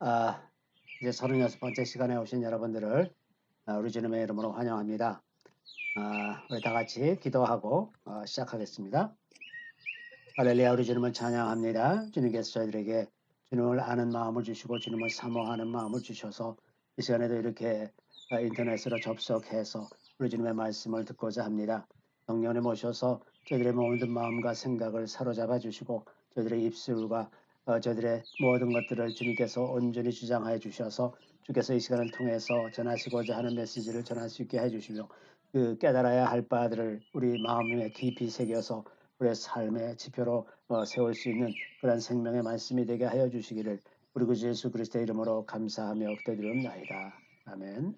아, 이제 36번째 시간에 오신 여러분들을 우리 주님의 이름으로 환영합니다. 우리 다 같이 기도하고 시작하겠습니다. 할렐루야, 우리 주님을 찬양합니다. 주님께서 저희들에게 주님을 아는 마음을 주시고 주님을 사모하는 마음을 주셔서 이 시간에도 이렇게 인터넷으로 접속해서 우리 주님의 말씀을 듣고자 합니다. 성령님 오셔서 저희들의 모든 마음과 생각을 사로잡아 주시고 저희들의 입술과 저희들의 모든 것들을 주님께서 온전히 주장하여 주셔서 주께서 이 시간을 통해서 전하시고자 하는 메시지를 전할 수 있게 해주시며 그 깨달아야 할 바들을 우리 마음에 깊이 새겨서 우리의 삶의 지표로 세울 수 있는 그런 생명의 말씀이 되게 하여 주시기를 우리 구주 예수 그리스도의 이름으로 감사하며 기도드리옵나이다. 아멘.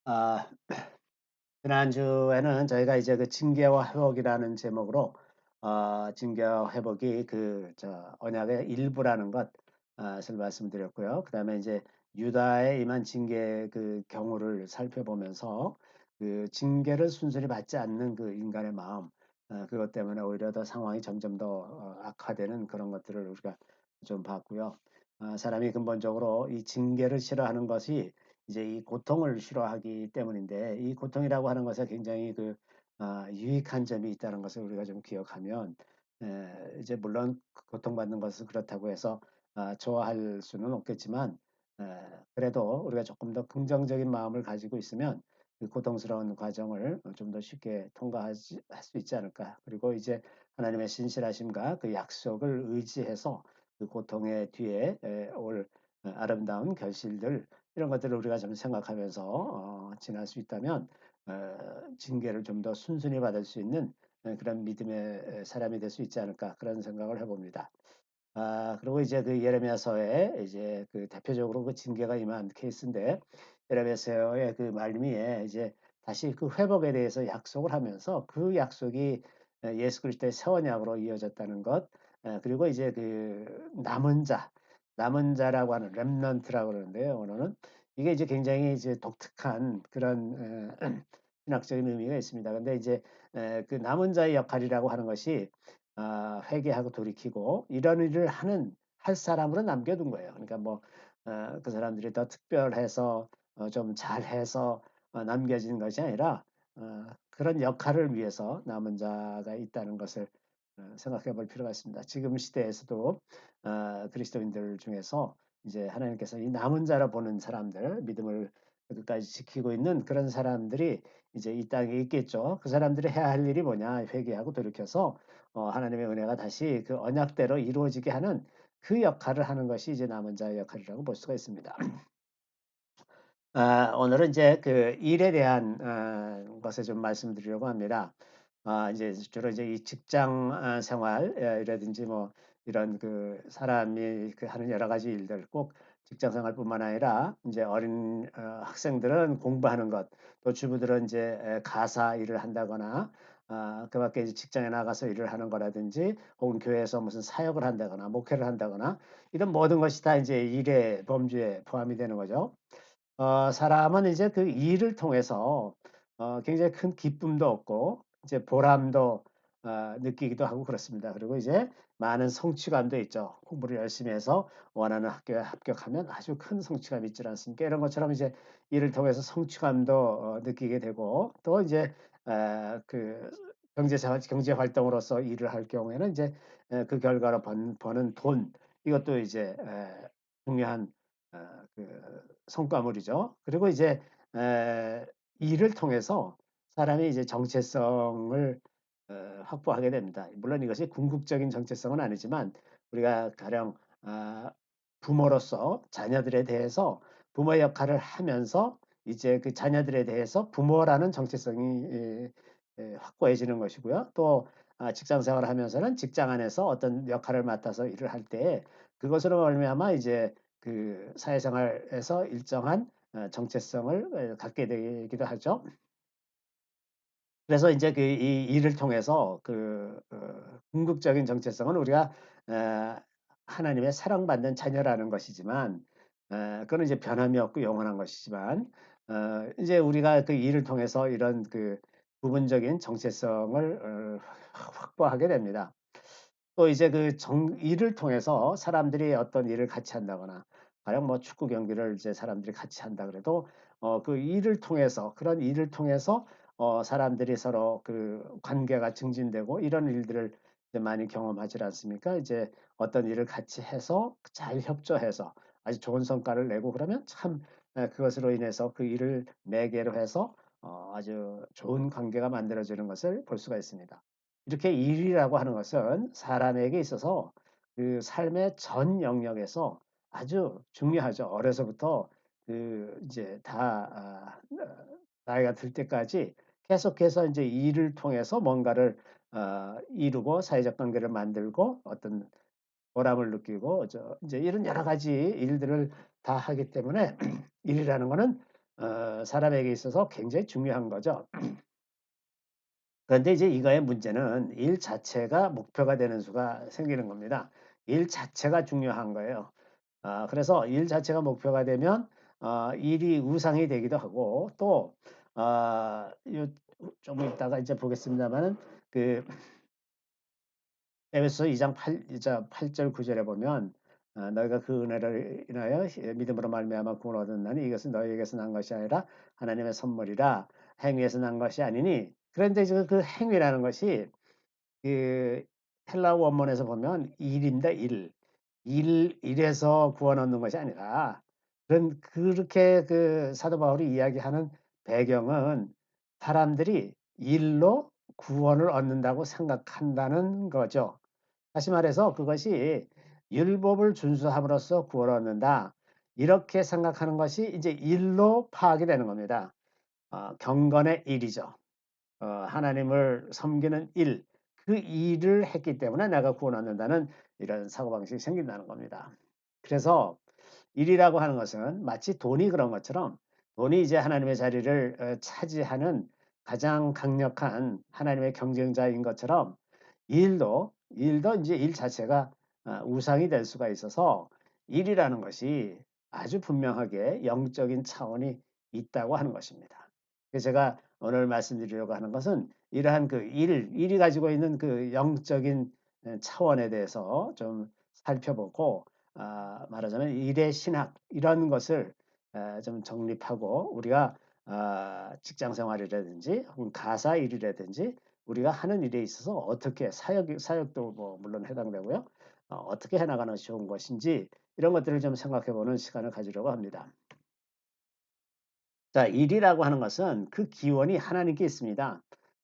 아, 지난주에는 저희가 이제 그 징계와 회복이라는 제목으로 징계와 회복이 언약의 일부라는 것을 말씀드렸고요. 그 다음에 이제 유다에 임한 징계 그 경우를 살펴보면서 그 징계를 순순히 받지 않는 그 인간의 마음, 그것 때문에 오히려 더 상황이 점점 더 악화되는 그런 것들을 우리가 좀 봤고요. 사람이 근본적으로 이 징계를 싫어하는 것이 이제 이 고통을 싫어하기 때문인데 이 고통이라고 하는 것에 굉장히 유익한 점이 있다는 것을 우리가 좀 기억하면 이제 물론 고통받는 것은 그렇다고 해서 좋아할 수는 없겠지만 그래도 우리가 조금 더 긍정적인 마음을 가지고 있으면 그 고통스러운 과정을 좀 더 쉽게 통과할 수 있지 않을까. 그리고 이제 하나님의 신실하심과 그 약속을 의지해서 그 고통의 뒤에 올 아름다운 결실들 이런 것들을 우리가 좀 생각하면서 지날 수 있다면 징계를 좀 더 순순히 받을 수 있는 그런 믿음의 사람이 될 수 있지 않을까 그런 생각을 해봅니다. 그리고 이제 그 예레미야서에 이제 그 대표적으로 그 징계가 임한 케이스인데 예레미야서의 그 말미에 이제 다시 그 회복에 대해서 약속을 하면서 그 약속이 예수 그리스도의 새 언약으로 이어졌다는 것, 그리고 이제 그 남은 자라고 하는 렘넌트라고 그러는데요. 언어는 이게 이제 굉장히 이제 독특한 그런 신학적인 의미가 있습니다. 근데 이제 그 남은 자의 역할이라고 하는 것이 회개하고 돌이키고 이런 일을 할 사람으로 남겨둔 거예요. 그러니까 뭐 그 사람들이 더 특별해서 좀 잘해서 남겨진 것이 아니라 그런 역할을 위해서 남은 자가 있다는 것을 생각해 볼 필요가 있습니다. 지금 시대에서도 그리스도인들 중에서 이제 하나님께서 이 남은 자라 보는 사람들, 믿음을 끝까지 지키고 있는 그런 사람들이 이제 이 땅에 있겠죠. 그 사람들이 해야 할 일이 뭐냐? 회개하고 돌이켜서 하나님의 은혜가 다시 그 언약대로 이루어지게 하는 그 역할을 하는 것이 이제 남은 자의 역할이라고 볼 수가 있습니다. 오늘은 이제 그 일에 대한 것을 좀 말씀드리려고 합니다. 이제 주로 이제 이 직장 생활이라든지 뭐 이런 그 사람이 그 하는 여러 가지 일들 꼭 직장 생활뿐만 아니라 이제 어린 학생들은 공부하는 것, 또 주부들은 이제 가사 일을 한다거나 그 밖에 이제 직장에 나가서 일을 하는 거라든지 혹은 교회에서 무슨 사역을 한다거나 목회를 한다거나 이런 모든 것이 다 이제 일의 범주에 포함이 되는 거죠. 사람은 이제 그 일을 통해서 굉장히 큰 기쁨도 얻고 이제 보람도 느끼기도 하고 그렇습니다. 그리고 이제 많은 성취감도 있죠. 공부를 열심히 해서 원하는 학교에 합격하면 아주 큰 성취감이 있지 않습니까? 이런 것처럼 이제 일을 통해서 성취감도 느끼게 되고 또 이제 그 경제 활동으로서 일을 할 경우에는 이제 그 결과로 버는 돈 이것도 이제 중요한 그 성과물이죠. 그리고 이제 일을 통해서 사람이 이제 정체성을 확보하게 됩니다. 물론 이것이 궁극적인 정체성은 아니지만 우리가 가령 부모로서 자녀들에 대해서 부모의 역할을 하면서 이제 그 자녀들에 대해서 부모라는 정체성이 확고해지는 것이고요. 또 직장 생활을 하면서는 직장 안에서 어떤 역할을 맡아서 일을 할 때 그것으로 말미암아 이제 그 사회생활에서 일정한 정체성을 갖게 되기도 하죠. 그래서 이제 그 이 일을 통해서 궁극적인 정체성은 우리가 에, 하나님의 사랑받는 자녀라는 것이지만 그거는 이제 변함이 없고 영원한 것이지만 이제 우리가 그 일을 통해서 이런 그 부분적인 정체성을 확보하게 됩니다. 또 이제 그 일을 통해서 사람들이 어떤 일을 같이 한다거나, 가령 뭐 축구 경기를 이제 사람들이 같이 한다 그래도 그 일을 통해서, 그런 일을 통해서 사람들이 서로 그 관계가 증진되고 이런 일들을 이제 많이 경험하지 않습니까? 이제 어떤 일을 같이 해서 잘 협조해서 아주 좋은 성과를 내고 그러면 참 그것으로 인해서 그 일을 매개로 해서 아주 좋은 관계가 만들어지는 것을 볼 수가 있습니다. 이렇게 일이라고 하는 것은 사람에게 있어서 그 삶의 전 영역에서 아주 중요하죠. 어려서부터 그 이제 나이가 들 때까지 계속해서 이제 일을 통해서 뭔가를 이루고 사회적 관계를 만들고 어떤 보람을 느끼고 이제 이런 여러 가지 일들을 다 하기 때문에 일이라는 거는 사람에게 있어서 굉장히 중요한 거죠. 그런데 이제 이거의 문제는 일 자체가 목표가 되는 수가 생기는 겁니다. 일 자체가 중요한 거예요. 그래서 일 자체가 목표가 되면 일이 우상이 되기도 하고 또 요 좀 이따가 이제 보겠습니다마는 그 에베소서 2장 8절 9절에 보면 너희가 그 은혜를 인하여 믿음으로 말미암아 구원을 얻었나니 이것은 너희에게서 난 것이 아니라 하나님의 선물이라 행위에서 난 것이 아니니. 그런데 지금 그 행위라는 것이 그 헬라어 원문에서 보면 일입니다. 일. 일에서 구원 얻는 것이 아니라 그렇게 그 사도 바울이 이야기하는 배경은 사람들이 일로 구원을 얻는다고 생각한다는 거죠. 다시 말해서 그것이 율법을 준수함으로써 구원을 얻는다. 이렇게 생각하는 것이 이제 일로 파악이 되는 겁니다. 경건의 일이죠. 하나님을 섬기는 일, 그 일을 했기 때문에 내가 구원 얻는다는 이런 사고방식이 생긴다는 겁니다. 그래서 일이라고 하는 것은 마치 돈이 그런 것처럼 돈이 이제 하나님의 자리를 차지하는 가장 강력한 하나님의 경쟁자인 것처럼 일도 이제 일 자체가 우상이 될 수가 있어서 일이라는 것이 아주 분명하게 영적인 차원이 있다고 하는 것입니다. 그래서 제가 오늘 말씀드리려고 하는 것은 이러한 그 일이 가지고 있는 그 영적인 차원에 대해서 좀 살펴보고 말하자면 일의 신학 이런 것을 좀 정립하고 우리가 직장 생활이라든지 혹은 가사 일이라든지 우리가 하는 일에 있어서 어떻게 사역도 뭐 물론 해당되고요. 어떻게 해나가는 것이 좋은 것인지 이런 것들을 좀 생각해 보는 시간을 가지려고 합니다. 자, 일이라고 하는 것은 그 기원이 하나님께 있습니다.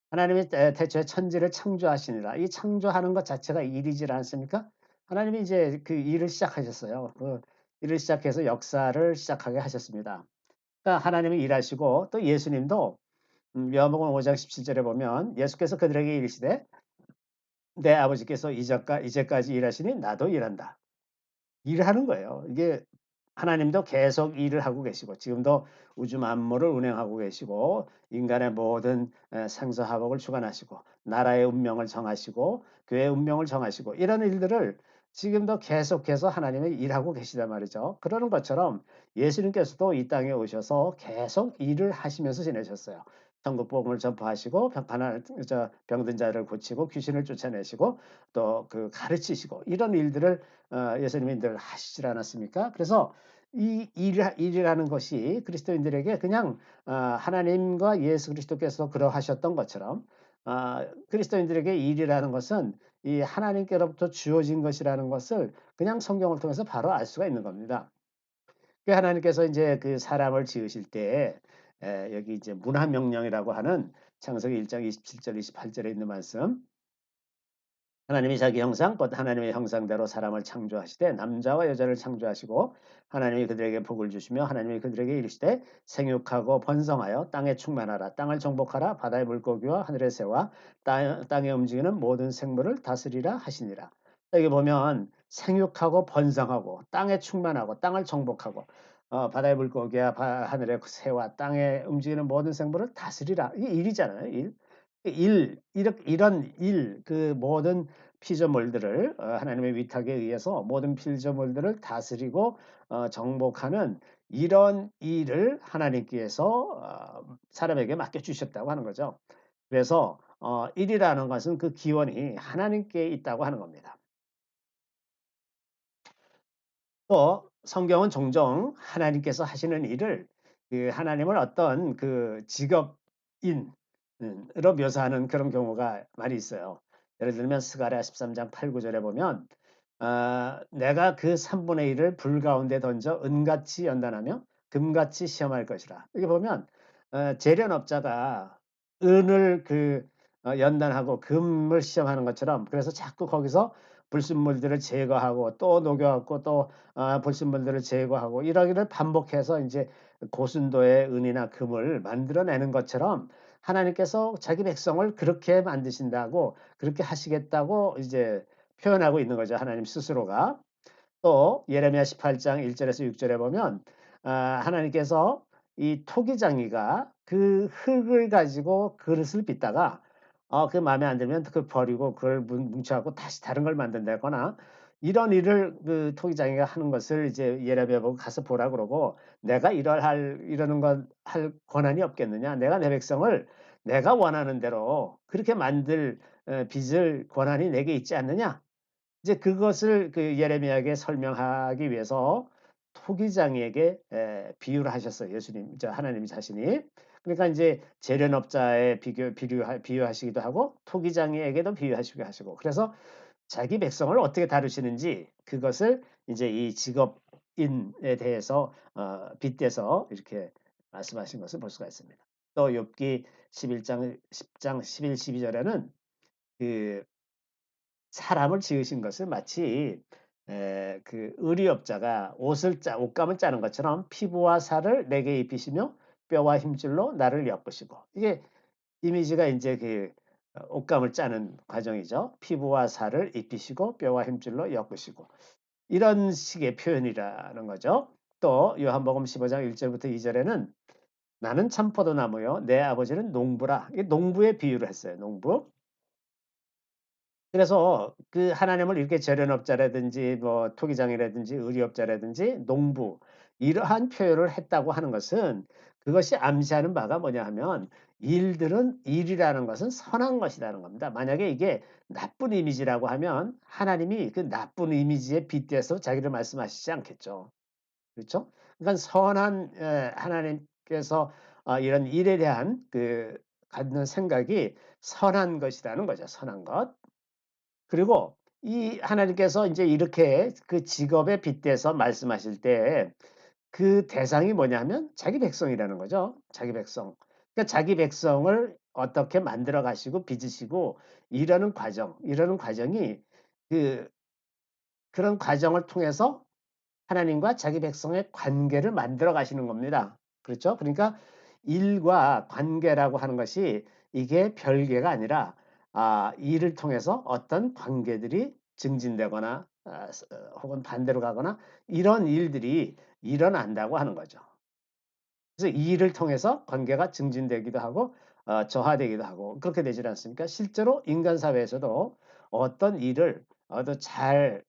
하나님이 태초에 천지를 창조하시니라. 이 창조하는 것 자체가 일이지 않습니까? 하나님이 이제 그 일을 시작하셨어요. 그 일을 시작해서 역사를 시작하게 하셨습니다. 그러니까 하나님이 일하시고 또 예수님도 요한복음 5장 17절에 보면 예수께서 그들에게 이르시되 내 아버지께서 이제까지 일하시니 나도 일한다. 일을 하는 거예요. 이게 하나님도 계속 일을 하고 계시고 지금도 우주 만물을 운행하고 계시고 인간의 모든 생사화복을 주관하시고 나라의 운명을 정하시고 교회의 운명을 정하시고 이런 일들을 지금도 계속해서 하나님이 일하고 계시단 말이죠. 그러는 것처럼 예수님께서도 이 땅에 오셔서 계속 일을 하시면서 지내셨어요. 천국 복음을 전파하시고 병든 자를 고치고 귀신을 쫓아내시고 또 그 가르치시고 이런 일들을 예수님이 늘 하시질 않았습니까? 그래서 이 일이라는 것이 그리스도인들에게 그냥 하나님과 예수 그리스도께서 그러하셨던 것처럼 그리스도인들에게 일이라는 것은 이 하나님께로부터 주어진 것이라는 것을 그냥 성경을 통해서 바로 알 수가 있는 겁니다. 그 하나님께서 이제 그 사람을 지으실 때 여기 이제 문화명령이라고 하는 창세기 1장 27절 28절에 있는 말씀 하나님이 자기 형상 곧 하나님의 형상대로 사람을 창조하시되 남자와 여자를 창조하시고 하나님이 그들에게 복을 주시며 하나님이 그들에게 이르시되 생육하고 번성하여 땅에 충만하라 땅을 정복하라 바다의 물고기와 하늘의 새와 땅에 움직이는 모든 생물을 다스리라 하시니라. 여기 보면 생육하고 번성하고 땅에 충만하고 땅을 정복하고 바다의 물고기와 하늘의 새와 땅에 움직이는 모든 생물을 다스리라. 이게 일이잖아요. 이런 그 모든 피조물들을 하나님의 위탁에 의해서 모든 피조물들을 다스리고 정복하는 이런 일을 하나님께서 사람에게 맡겨 주셨다고 하는 거죠. 그래서 1이라는 것은 그 기원이 하나님께 있다고 하는 겁니다. 또 성경은 종종 하나님께서 하시는 일을 그 하나님을 어떤 그 직업인 으로 묘사하는 그런 경우가 많이 있어요. 예를 들면 스가랴 13장 8-9 절에 보면 "내가 그 3분의 1을 불 가운데 던져 은같이 연단하며 금같이 시험할 것이라." 여기 보면 재련업자가 은을 연단하고 금을 시험하는 것처럼, 그래서 자꾸 거기서 불순물들을 제거하고 또 녹여 갖고 또 불순물들을 제거하고 이러기를 반복해서 인제 고순도의 은이나 금을 만들어내는 것처럼 하나님께서 자기 백성을 그렇게 만드신다고, 그렇게 하시겠다고 이제 표현하고 있는 거죠, 하나님 스스로가. 또 예레미야 18장 1 절에서 6 절에 보면 하나님께서 이 토기장이가 그 흙을 가지고 그릇을 빚다가 그 마음에 안 들면 그 버리고 그걸 뭉쳐 갖고 다시 다른 걸 만든다거나, 이런 일을 그 토기장이가 하는 것을 이제 예레미야 보고 가서 보라 그러고, "내가 이러는 건 할 권한이 없겠느냐? 내가 내 백성을 내가 원하는 대로 그렇게 만들 빚을 권한이 내게 있지 않느냐?" 이제 그것을 그 예레미야에게 설명하기 위해서 토기장이에게 비유를 하셨어요, 예수님 하나님 자신이. 그러니까 인제 재련업자에 비유하시기도 하고 토기장이에게도 비유하시게 하시고, 그래서 자기 백성을 어떻게 다루시는지 그것을 인제 이 직업인에 대해서 빗대서 이렇게 말씀하신 것을 볼 수가 있습니다. 또 욥기 11장 10장 11, 12 절에는 그 사람을 지으신 것을 마치 의리업자가 옷감을 짜는 것처럼 피부와 살을 내게 입히시며 뼈와 힘줄로 나를 엮으시고, 이게 이미지가 인제 옷감을 짜는 과정이죠. 피부와 살을 입히시고 뼈와 힘줄로 엮으시고, 이런 식의 표현이라는 거죠. 또 요한복음 15장 1 절부터 2 절에는 "나는 참 포도나무요 내 아버지는 농부라." 이 농부의 비유를 했어요, 농부. 그래서 그 하나님을 이렇게 재련업자라든지 뭐 토기장이라든지 의리업자라든지 농부, 이러한 표현을 했다고 하는 것은, 그것이 암시하는 바가 뭐냐 하면 일이라는 것은 선한 것이라는 겁니다. 만약에 이게 나쁜 이미지라고 하면 하나님이 그 나쁜 이미지에 빗대서 자기를 말씀하시지 않겠죠. 그렇죠? 그러니까 선한 하나님께서 이런 일에 대한 갖는 생각이 선한 것이라는 거죠, 선한 것. 그리고 이 하나님께서 인제 이렇게 그 직업에 빗대서 말씀하실 때 그 대상이 뭐냐면 자기 백성이라는 거죠. 자기 백성. 그러니까 자기 백성을 어떻게 만들어 가시고 빚으시고 이러는 과정이 그 그런 과정을 통해서 하나님과 자기 백성의 관계를 만들어 가시는 겁니다. 그렇죠? 그러니까 일과 관계라고 하는 것이 이게 별개가 아니라 일을 통해서 어떤 관계들이 증진되거나 혹은 반대로 가거나 이런 일들이 일어난다고 하는 거죠. 그래서 이 일을 통해서 관계가 증진되기도 하고 저하되기도 하고 그렇게 되지 않습니까? 실제로 인간 사회에서도 어떤 일을 잘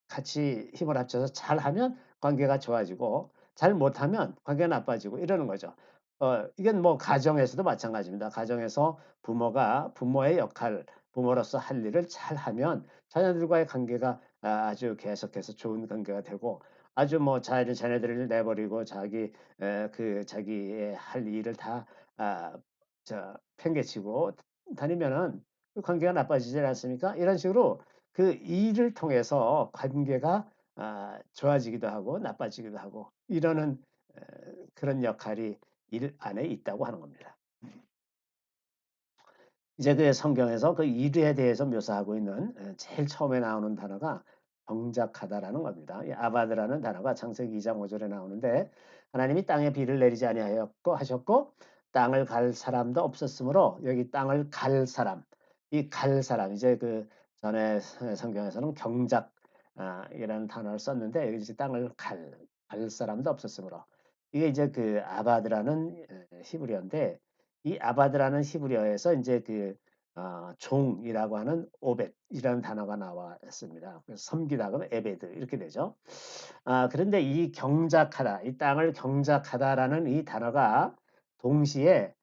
같이 힘을 합쳐서 잘하면 관계가 좋아지고 잘 못하면 관계가 나빠지고 이러는 거죠. 이건 뭐 가정에서도 마찬가지입니다. 가정에서 부모가 부모의 역할, 부모로서 할 일을 잘하면 자녀들과의 관계가 아주 계속해서 좋은 관계가 되고, 아주 뭐 자녀들을 내버리고 자기의 할 일을 다 아 팽개치고 다니면은 그 관계가 나빠지지 않습니까? 이런 식으로 그 일을 통해서 관계가 좋아지기도 하고 나빠지기도 하고 이러는 에 그런 역할이 일 안에 있다고 하는 겁니다. 이제 그 성경에서 그 일에 대해서 묘사하고 있는 제일 처음에 나오는 단어가 경작하다라는 겁니다. 이 아바드라는 단어가 창세기 2장 5 절에 나오는데, 하나님이 땅에 비를 내리지 아니하였고 하셨고 땅을 갈 사람도 없었으므로, 여기 땅을 갈 사람, 이 갈 사람 이제 그 전에 성경에서는 경작 이라는 단어를 썼는데 여기 이제 땅을 갈 사람도 없었으므로, 이게 이제 그 아바드라는 히브리어인데, 이 아바드라는 히브리어에서 인제 종이라고 하는 오벳이라는 단어가 나왔습니다. 그래서 섬기다 그러면 에베드 이렇게 되죠. 그런데 이 경작하다, 이 땅을 경작하다라는 이 단어가 동시에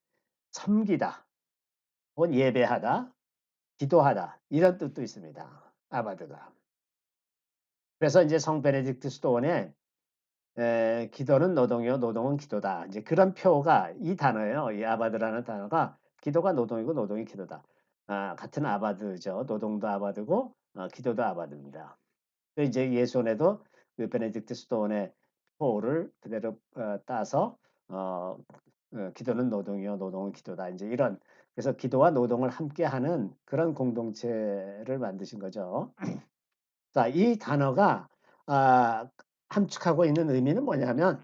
섬기다, 혹은 예배하다, 기도하다 이런 뜻도 있습니다. 아바드가. 그래서 이제 성 베네딕트 수도원에 기도는 노동이요 노동은 기도다. 이제 그런 표가 이 단어예요. 이 아바드라는 단어가 기도가 노동이고 노동이 기도다. 같은 아바드죠. 노동도 아바드고 기도도 아바드입니다. 그 이제 예수원에도 그 베네딕트 수도원의 표를 그대로 따서 어 기도는 노동이요 노동은 기도다. 이제 이런 그래서 기도와 노동을 함께하는 그런 공동체를 만드신 거죠. 자, 이 단어가 아 함축하고 있는 의미는 뭐냐면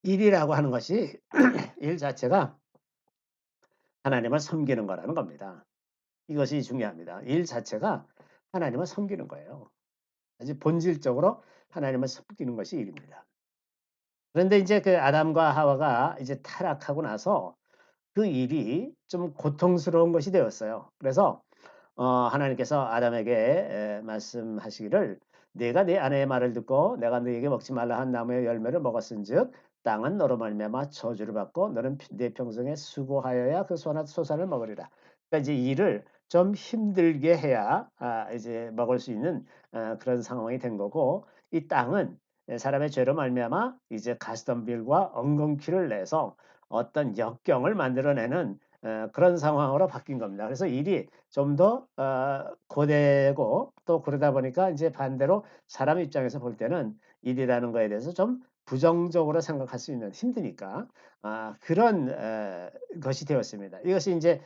일이라고 하는 것이 일 자체가 하나님을 섬기는 거라는 겁니다. 이것이 중요합니다. 일 자체가 하나님을 섬기는 거예요. 아주 본질적으로 하나님을 섬기는 것이 일입니다. 그런데 이제 그 아담과 하와가 이제 타락하고 나서 그 일이 좀 고통스러운 것이 되었어요. 그래서 하나님께서 아담에게 말씀하시기를 네가 네 아내의 말을 듣고 내가 너에게 먹지 말라 한 나무의 열매를 먹었은즉 땅은 너로 말미암아 저주를 받고 너는 내 평생에 수고하여야 그 소산을 먹으리라. 그러니까 이제 일을 좀 힘들게 해야 이제 먹을 수 있는 그런 상황이 된 거고 이 땅은 사람의 죄로 말미암아 이제 가시덤불과 엉겅퀴를 내서 어떤 역경을 만들어내는 그런 상황으로 바뀐 겁니다. 그래서 일이 좀 더 고되고 또 그러다 보니까 이제 반대로 사람 입장에서 볼 때는 일이라는 거에 대해서 좀 부정적으로 생각할 수 있는 힘드니까 그런 것이 되었습니다. 이것이 이제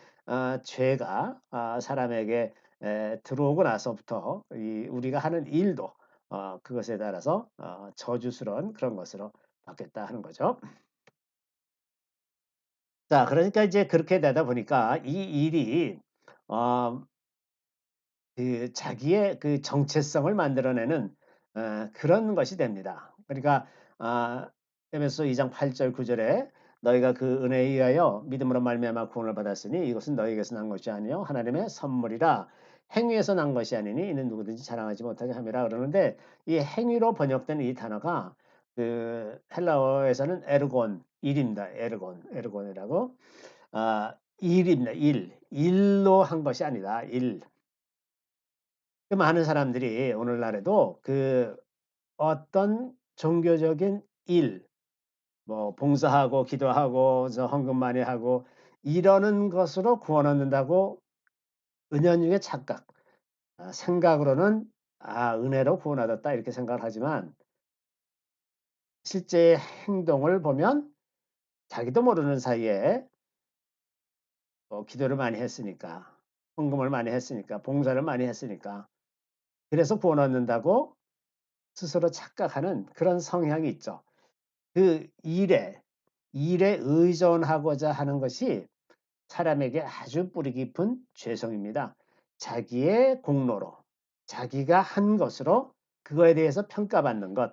죄가 사람에게 들어오고 나서부터 이 우리가 하는 일도 그것에 따라서 저주스러운 그런 것으로 바뀌었다 하는 거죠. 자, 그러니까 이제 그렇게 되다 보니까 이 일이 어 그 자기의 그 정체성을 만들어내는 그런 것이 됩니다. 그러니까 에베소 2장 8절 9 절에 너희가 그 은혜에 의하여 믿음으로 말미암아 구원을 받았으니 이것은 너희에게서 난 것이 아니요 하나님의 선물이라 행위에서 난 것이 아니니 이는 누구든지 자랑하지 못하게 함이라 그러는데 이 행위로 번역된 이 단어가 그 헬라어에서는 에르곤 일입니다. 에르곤이라고 일입니다. 일로 한 것이 아니다. 일. 그 많은 사람들이 오늘날에도 그 어떤 종교적인 일, 뭐 봉사하고 기도하고 저 헌금 많이 하고 이러는 것으로 구원 얻는다고 은연중에 착각, 생각으로는 '은혜로 구원 얻었다.' 이렇게 생각을 하지만 실제 행동을 보면 자기도 모르는 사이에 기도를 많이 했으니까, 헌금을 많이 했으니까, 봉사를 많이 했으니까 그래서 구원 얻는다고 스스로 착각하는 그런 성향이 있죠. 그 일에 의존하고자 하는 것이 사람에게 아주 뿌리 깊은 죄성입니다. 자기의 공로로 자기가 한 것으로 그거에 대해서 평가받는 것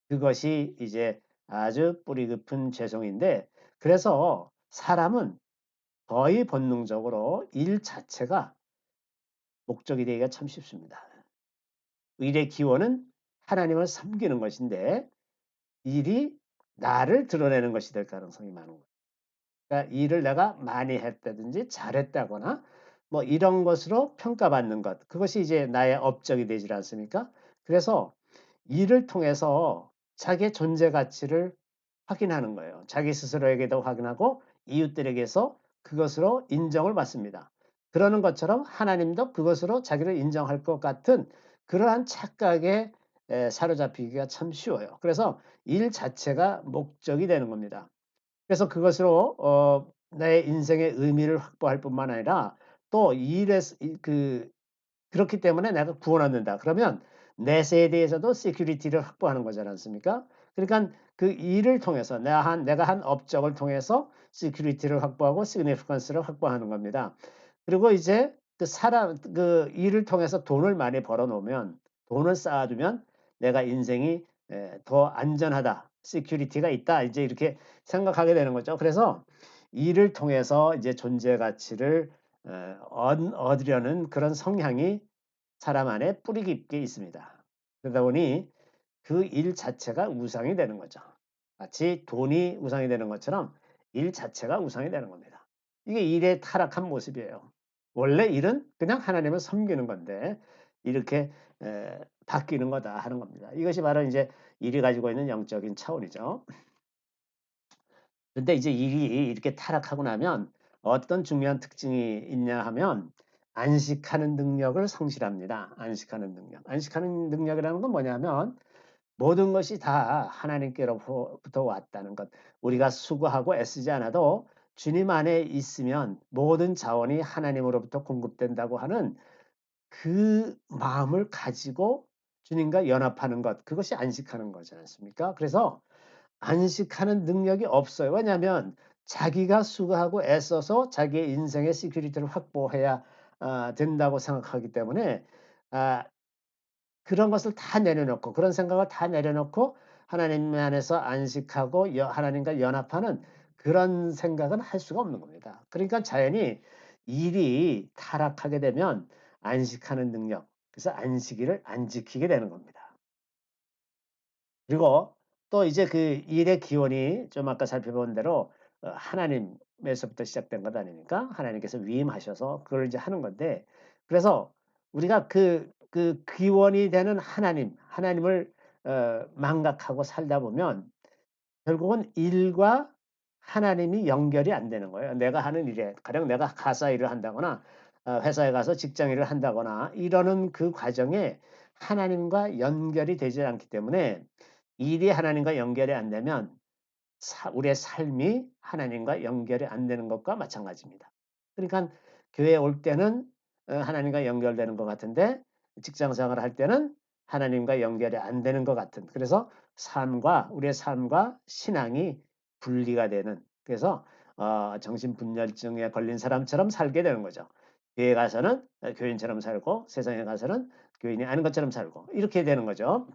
그것이 이제 아주 뿌리 깊은 죄성인데 그래서 사람은 거의 본능적으로 일 자체가 목적이 되기가 참 쉽습니다. 일의 기원은 하나님을 섬기는 것인데 일이 나를 드러내는 것이 될 가능성이 많은 거예요. 그러니까 일을 내가 많이 했다든지 잘했다거나 뭐 이런 것으로 평가받는 것. 그것이 이제 나의 업적이 되질 않습니까? 그래서 일을 통해서 자기의 존재 가치를 확인하는 거예요. 자기 스스로에게도 확인하고 이웃들에게서 그것으로 인정을 받습니다. 그러는 것처럼 하나님도 그것으로 자기를 인정할 것 같은 그러한 착각에 사로잡히기가 참 쉬워요. 그래서 일 자체가 목적이 되는 겁니다. 그래서 그것으로 내 인생의 의미를 확보할 뿐만 아니라 또 일에서 그렇기 때문에 내가 구원 얻는다. 그러면 내 세대에서도 시큐리티를 확보하는 거지 않습니까? 그러니까 그 일을 통해서 내가 한 업적을 통해서 시큐리티를 확보하고 시그니피컨스를 확보하는 겁니다. 그리고 이제 그 일을 통해서 돈을 많이 벌어 놓으면 돈을 쌓아 두면 내가 인생이 더 안전하다. 시큐리티가 있다. 이제 이렇게 생각하게 되는 거죠. 그래서 일을 통해서 이제 존재 가치를 얻으려는 그런 성향이 사람 안에 뿌리 깊게 있습니다. 그러다 보니 그 일 자체가 우상이 되는 거죠. 마치 돈이 우상이 되는 것처럼 일 자체가 우상이 되는 겁니다. 이게 일의 타락한 모습이에요. 원래 일은 그냥 하나님을 섬기는 건데 이렇게 바뀌는 거다 하는 겁니다. 이것이 바로 이제 일이 가지고 있는 영적인 차원이죠. 근데 이제 일이 이렇게 타락하고 나면 어떤 중요한 특징이 있냐 하면 안식하는 능력을 상실합니다. 안식하는 능력. 안식하는 능력이라는 건 뭐냐면 모든 것이 다 하나님께로부터 왔다는 것. 우리가 수고하고 애쓰지 않아도 주님 안에 있으면 모든 자원이 하나님으로부터 공급된다고 하는 그 마음을 가지고 주님과 연합하는 것. 그것이 안식하는 거지 않습니까? 그래서 안식하는 능력이 없어요. 왜냐하면 자기가 수고하고 애써서 자기의 인생의 시큐리티를 확보해야 된다고 생각하기 때문에 아 그런 것을 다 내려놓고 그런 생각을 다 내려놓고 하나님 안에서 안식하고 하나님과 연합하는 그런 생각은 할 수가 없는 겁니다. 그러니까 자연히 일이 타락하게 되면 안식하는 능력, 그래서 안식일을 안 지키게 되는 겁니다. 그리고 또 이제 그 일의 기원이 좀 아까 살펴본 대로 하나님에서부터 시작된 것 아닙니까? 하나님께서 위임하셔서 그걸 이제 하는 건데 그래서 우리가 그 기원이 되는 하나님을 망각하고 살다 보면 결국은 일과 하나님이 연결이 안 되는 거예요. 내가 하는 일에 가령 내가 가사 일을 한다거나 회사에 가서 직장 일을 한다거나 이러는 그 과정에 하나님과 연결이 되지 않기 때문에 일이 하나님과 연결이 안 되면 우리의 삶이 하나님과 연결이 안 되는 것과 마찬가지입니다. 그러니까 교회에 올 때는 하나님과 연결되는 것 같은데 직장 생활을 할 때는 하나님과 연결이 안 되는 것 같은 그래서 우리의 삶과 신앙이 분리가 되는 그래서 정신분열증에 걸린 사람처럼 살게 되는 거죠. 교회 가서는 교인처럼 살고 세상에 가서는 교인이 아닌 것처럼 살고 이렇게 되는 거죠.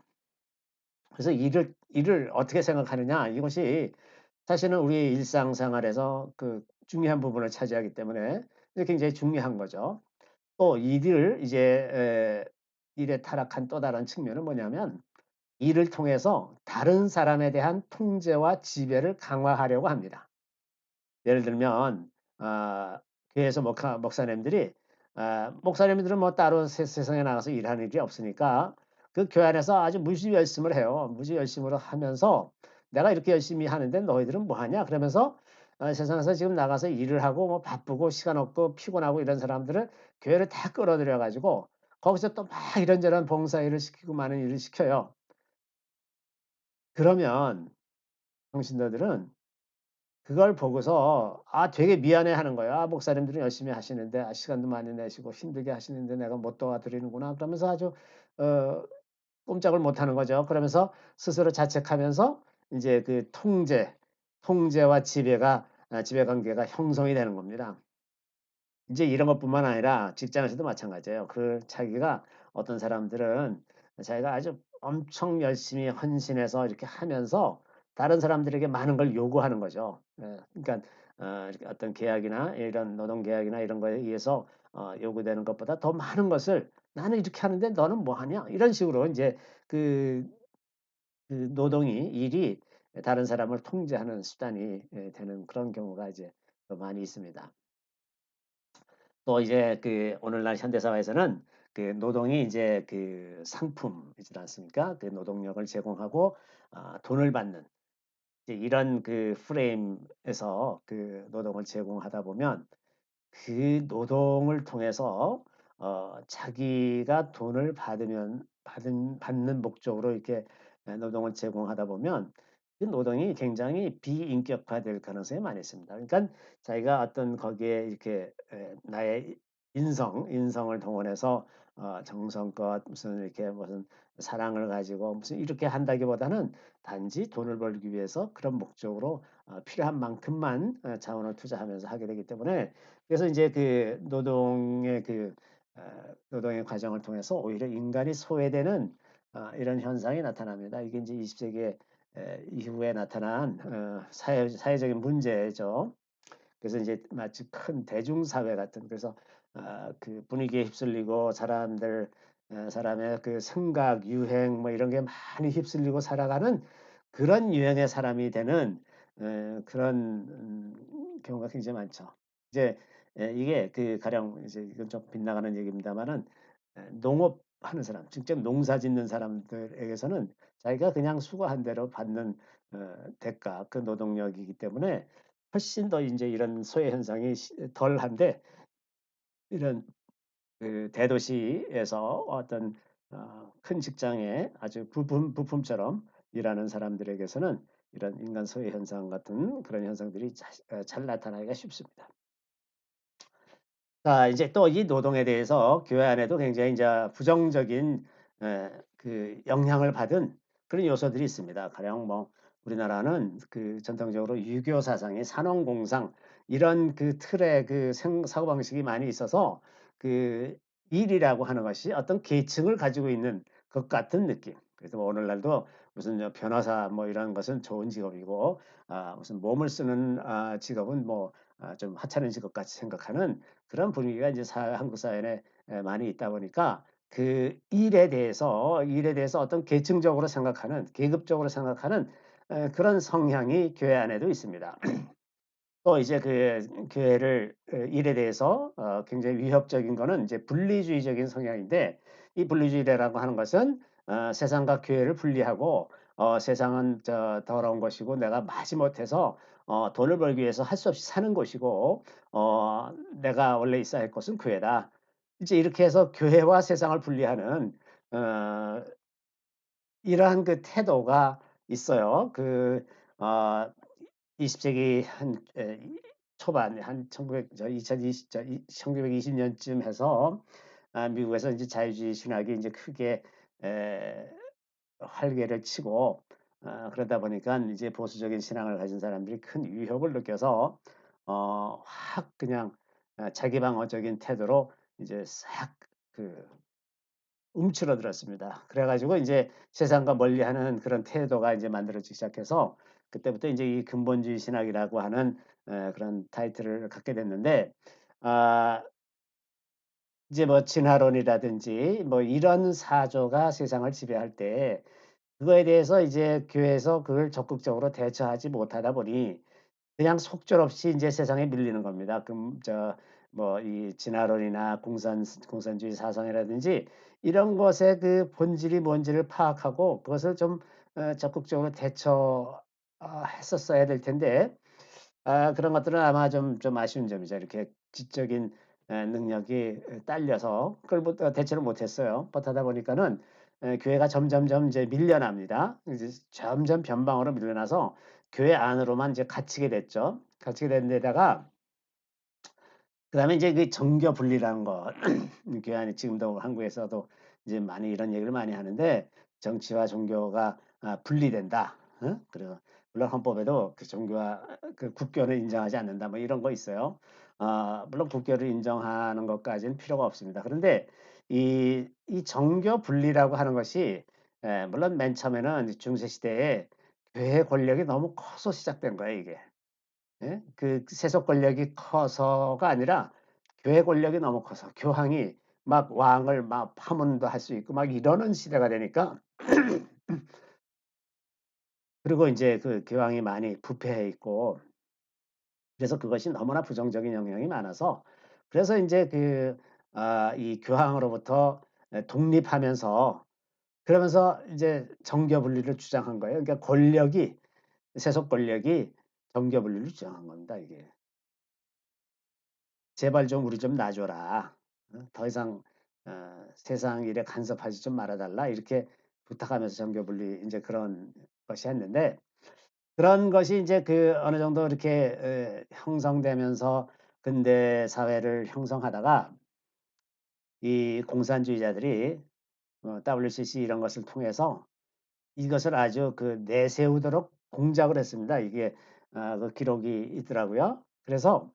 그래서 일을 어떻게 생각하느냐 이것이 사실은 우리 일상생활에서 그 중요한 부분을 차지하기 때문에 이게 굉장히 중요한 거죠. 또 일을 이제 일에 타락한 또 다른 측면은 뭐냐면 일을 통해서 다른 사람에 대한 통제와 지배를 강화하려고 합니다. 예를 들면 교회에서 목사님들이 목사님들은 뭐 따로 세상에 나가서 일하는 일이 없으니까 그 교회 안에서 아주 무지 열심을 해요. 무지 열심으로 하면서 "내가 이렇게 열심히 하는데 너희들은 뭐 하냐?" 그러면서 세상에서 지금 나가서 일을 하고 뭐 바쁘고 시간 없고 피곤하고 이런 사람들을 교회를 다 끌어들여 가지고 거기서 또 막 이런저런 봉사 일을 시키고 많은 일을 시켜요. 그러면 평신도들은 그걸 보고서 되게 미안해하는 거예요. '목사님들은 열심히 하시는데 시간도 많이 내시고 힘들게 하시는데 내가 못 도와드리는구나.' 그러면서 아주 어 꼼짝을 못 하는 거죠. 그러면서 스스로 자책하면서 인제 그 통제와 지배 관계가 형성이 되는 겁니다. 인제 이런 것뿐만 아니라 직장에서도 마찬가지예요. 자기가 어떤 사람들은 자기가 아주 엄청 열심히 헌신해서 이렇게 하면서 다른 사람들에게 많은 걸 요구하는 거죠. 그러니까 이렇게 어떤 계약이나 이런 노동 계약이나 이런 거에 의해서 요구되는 것보다 더 많은 것을 "나는 이렇게 하는데 너는 뭐 하냐?" 이런 식으로 인제 그 일이 다른 사람을 통제하는 수단이 되는 그런 경우가 이제 더 많이 있습니다. 또 이제 오늘날 현대 사회에서는 노동이 이제 상품이지 않습니까? 노동력을 제공하고 돈을 받는 이제 이런 프레임에서 노동을 제공하다 보면 그 노동을 통해서 자기가 돈을 받는 목적으로 이렇게 노동을 제공하다 보면 그 노동이 굉장히 비인격화될 가능성이 많이 있습니다. 그러니까 자기가 어떤 거기에 이렇게 나의 인성을 동원해서 정성껏 무슨 이렇게 무슨 사랑을 가지고 무슨 이렇게 한다기보다는 단지 돈을 벌기 위해서 그런 목적으로 필요한 만큼만 자원을 투자하면서 하게 되기 때문에 그래서 이제 노동의 과정을 통해서 오히려 인간이 소외되는 이런 현상이 나타납니다. 이게 이제 20 세기 이후에 나타난 사회적인 문제죠. 그래서 이제 마치 큰 대중사회 같은 그래서 분위기에 휩쓸리고 사람의 생각, 유행 뭐 이런 게 많이 휩쓸리고 살아가는 그런 유형의 사람이 되는 그런 경우가 굉장히 많죠. 이제 이게 가령 이제 이건 좀 빗나가는 얘기입니다마는 농업하는 사람, 직접 농사 짓는 사람들에게서는 자기가 그냥 수고한 대로 받는 대가, 그 노동력이기 때문에 훨씬 더 인제 이런 소외 현상이 덜한데, 이런 대도시에서 어떤 큰 직장에 아주 부품처럼 일하는 사람들에게서는 이런 인간 소외 현상 같은 그런 현상들이 잘 나타나기가 쉽습니다. 자, 이제 또 이 노동에 대해서 교회 안에도 굉장히 이제 부정적인 영향을 받은 그런 요소들이 있습니다. 가령 뭐 우리나라는 전통적으로 유교 사상의 산업공상, 이런 틀의 사고방식이 많이 있어서 그 일이라고 하는 것이 어떤 계층을 가지고 있는 것 같은 느낌. 그래서 뭐 오늘날도 무슨 변호사 뭐 이런 것은 좋은 직업이고, 무슨 몸을 쓰는 직업은 뭐 좀 하찮은 직업 같이 생각하는 그런 분위기가 이제 한국 사회에 많이 있다 보니까 일에 대해서 어떤 계층적으로 생각하는, 계급적으로 생각하는 그런 성향이 교회 안에도 있습니다. 또 이제 교회를 일에 대해서 굉장히 위협적인 거는 이제 분리주의적인 성향인데, 이 분리주의라고 하는 것은 세상과 교회를 분리하고, 세상은 더러운 것이고 내가 마지못해서 돈을 벌기 위해서 할 수 없이 사는 것이고, 내가 원래 있어야 할 것은 교회다. 이제 이렇게 해서 교회와 세상을 분리하는 어 이러한 태도가 있어요. 어 20 세기 초반, 한 1900 2020 1920 년쯤 해서 미국에서 이제 자유주의 신학이 이제 크게 에 활개를 치고, 그러다 보니까 이제 보수적인 신앙을 가진 사람들이 큰 위협을 느껴서 확 그냥 자기방어적인 태도로 이제 싹 그 움츠러들었습니다. 그래 가지고 이제 세상과 멀리하는 그런 태도가 이제 만들어지기 시작해서, 그때부터 이제 이 근본주의 신학이라고 하는 그런 타이틀을 갖게 됐는데, 아 이제 뭐 진화론이라든지 뭐 이런 사조가 세상을 지배할 때, 그거에 대해서 이제 교회에서 그걸 적극적으로 대처하지 못하다 보니 그냥 속절없이 인제 세상에 밀리는 겁니다. 뭐 이 진화론이나 공산주의 사상이라든지 이런 것의 본질이 뭔지를 파악하고 그것을 좀 적극적으로 했었어야 될 텐데, 그런 것들은 아마 좀 아쉬운 점이죠. 이렇게 지적인 능력이 딸려서 그걸 대처를 못 했어요. 못하다 보니까는 교회가 점점점 이제 밀려납니다. 이제 점점 변방으로 밀려나서 교회 안으로만 이제 갇히게 됐죠. 갇히게 된 데다가 그다음에 이제 정교 분리라는 것. 교회 안에 지금도 한국에서도 이제 많이 이런 얘기를 많이 하는데, 정치와 종교가 분리된다. 그리고 물론 헌법에도 종교와 국교를 인정하지 않는다 뭐 이런 거 있어요. 물론 국교를 인정하는 것까지는 필요가 없습니다. 그런데 이 정교 분리라고 하는 것이 물론 맨 처음에는 중세 시대에 교회의 권력이 너무 커서 시작된 거예요, 이게. 예? 세속 권력이 커서가 아니라 교회 권력이 너무 커서 교황이 막 왕을 막 파문도 할 수 있고 막 이러는 시대가 되니까, 그리고 이제 교황이 많이 부패해 있고, 그래서 그것이 너무나 부정적인 영향이 많아서, 그래서 이제 이 교황으로부터 독립하면서, 그러면서 이제 정교 분리를 주장한 거예요. 그러니까 세속 권력이 정교 분리를 주장한 겁니다, 이게. "제발 좀 우리 좀 놔 줘라. 더 이상 세상 일에 간섭하지 좀 말아 달라." 이렇게 부탁하면서 정교 분리 인제 그런 것이 했는데, 그런 것이 인제 어느 정도 이렇게 형성되면서 근대 사회를 형성하다가, 이 공산주의자들이 WCC 이런 것을 통해서 이것을 아주 내세우도록 공작을 했습니다. 이게 기록이 있더라고요. 그래서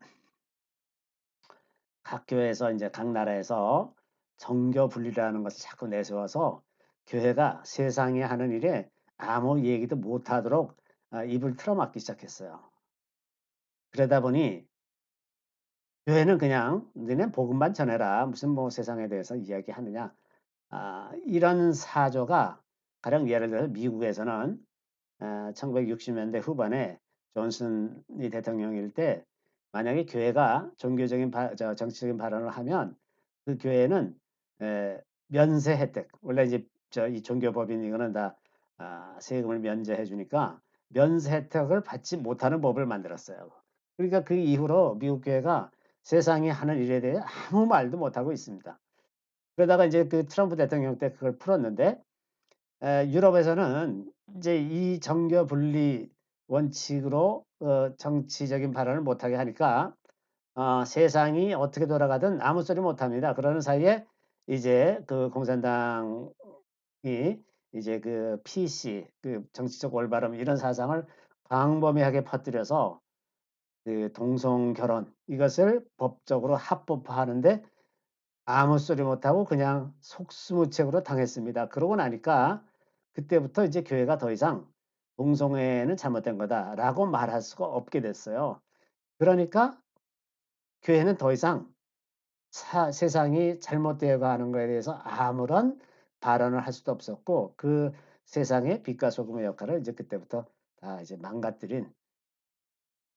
각 교회에서 이제 각 나라에서 정교 분리라는 것을 자꾸 내세워서 교회가 세상에 하는 일에 아무 얘기도 못하도록 입을 틀어막기 시작했어요. 그러다 보니 교회는 그냥 "너네 복음만 전해라. 무슨 뭐 세상에 대해서 이야기하느냐." 이런 사조가, 가령 예를 들어서 미국에서는 1960 년대 후반에 존슨이 대통령일 때 만약에 교회가 종교적인 정치적인 발언을 하면 그 교회는 면세 혜택 원래 이제 이 종교법인 이거는 다 세금을 면제해 주니까 면세 혜택을 받지 못하는 법을 만들었어요. 그러니까 그 이후로 미국 교회가 세상이 하는 일에 대해 아무 말도 못하고 있습니다. 그러다가 이제 그 트럼프 대통령 때 그걸 풀었는데 유럽에서는 이제 이 정교 분리 원칙으로 정치적인 발언을 못하게 하니까 세상이 어떻게 돌아가든 아무 소리 못합니다. 그러는 사이에 이제 그 공산당이 이제 그 PC 그 정치적 올바름 이런 사상을 광범위하게 퍼뜨려서 그 동성 결혼 이것을 법적으로 합법화하는데 아무 소리 못하고 그냥 속수무책으로 당했습니다. 그러고 나니까 그때부터 이제 교회가 더 이상 "동성애는 잘못된 거다."라고 말할 수가 없게 됐어요. 그러니까 교회는 더 이상 세상이 잘못되어 가는 거에 대해서 아무런 발언을 할 수도 없었고 그 세상의 빛과 소금의 역할을 이제 그때부터 다 이제 망가뜨린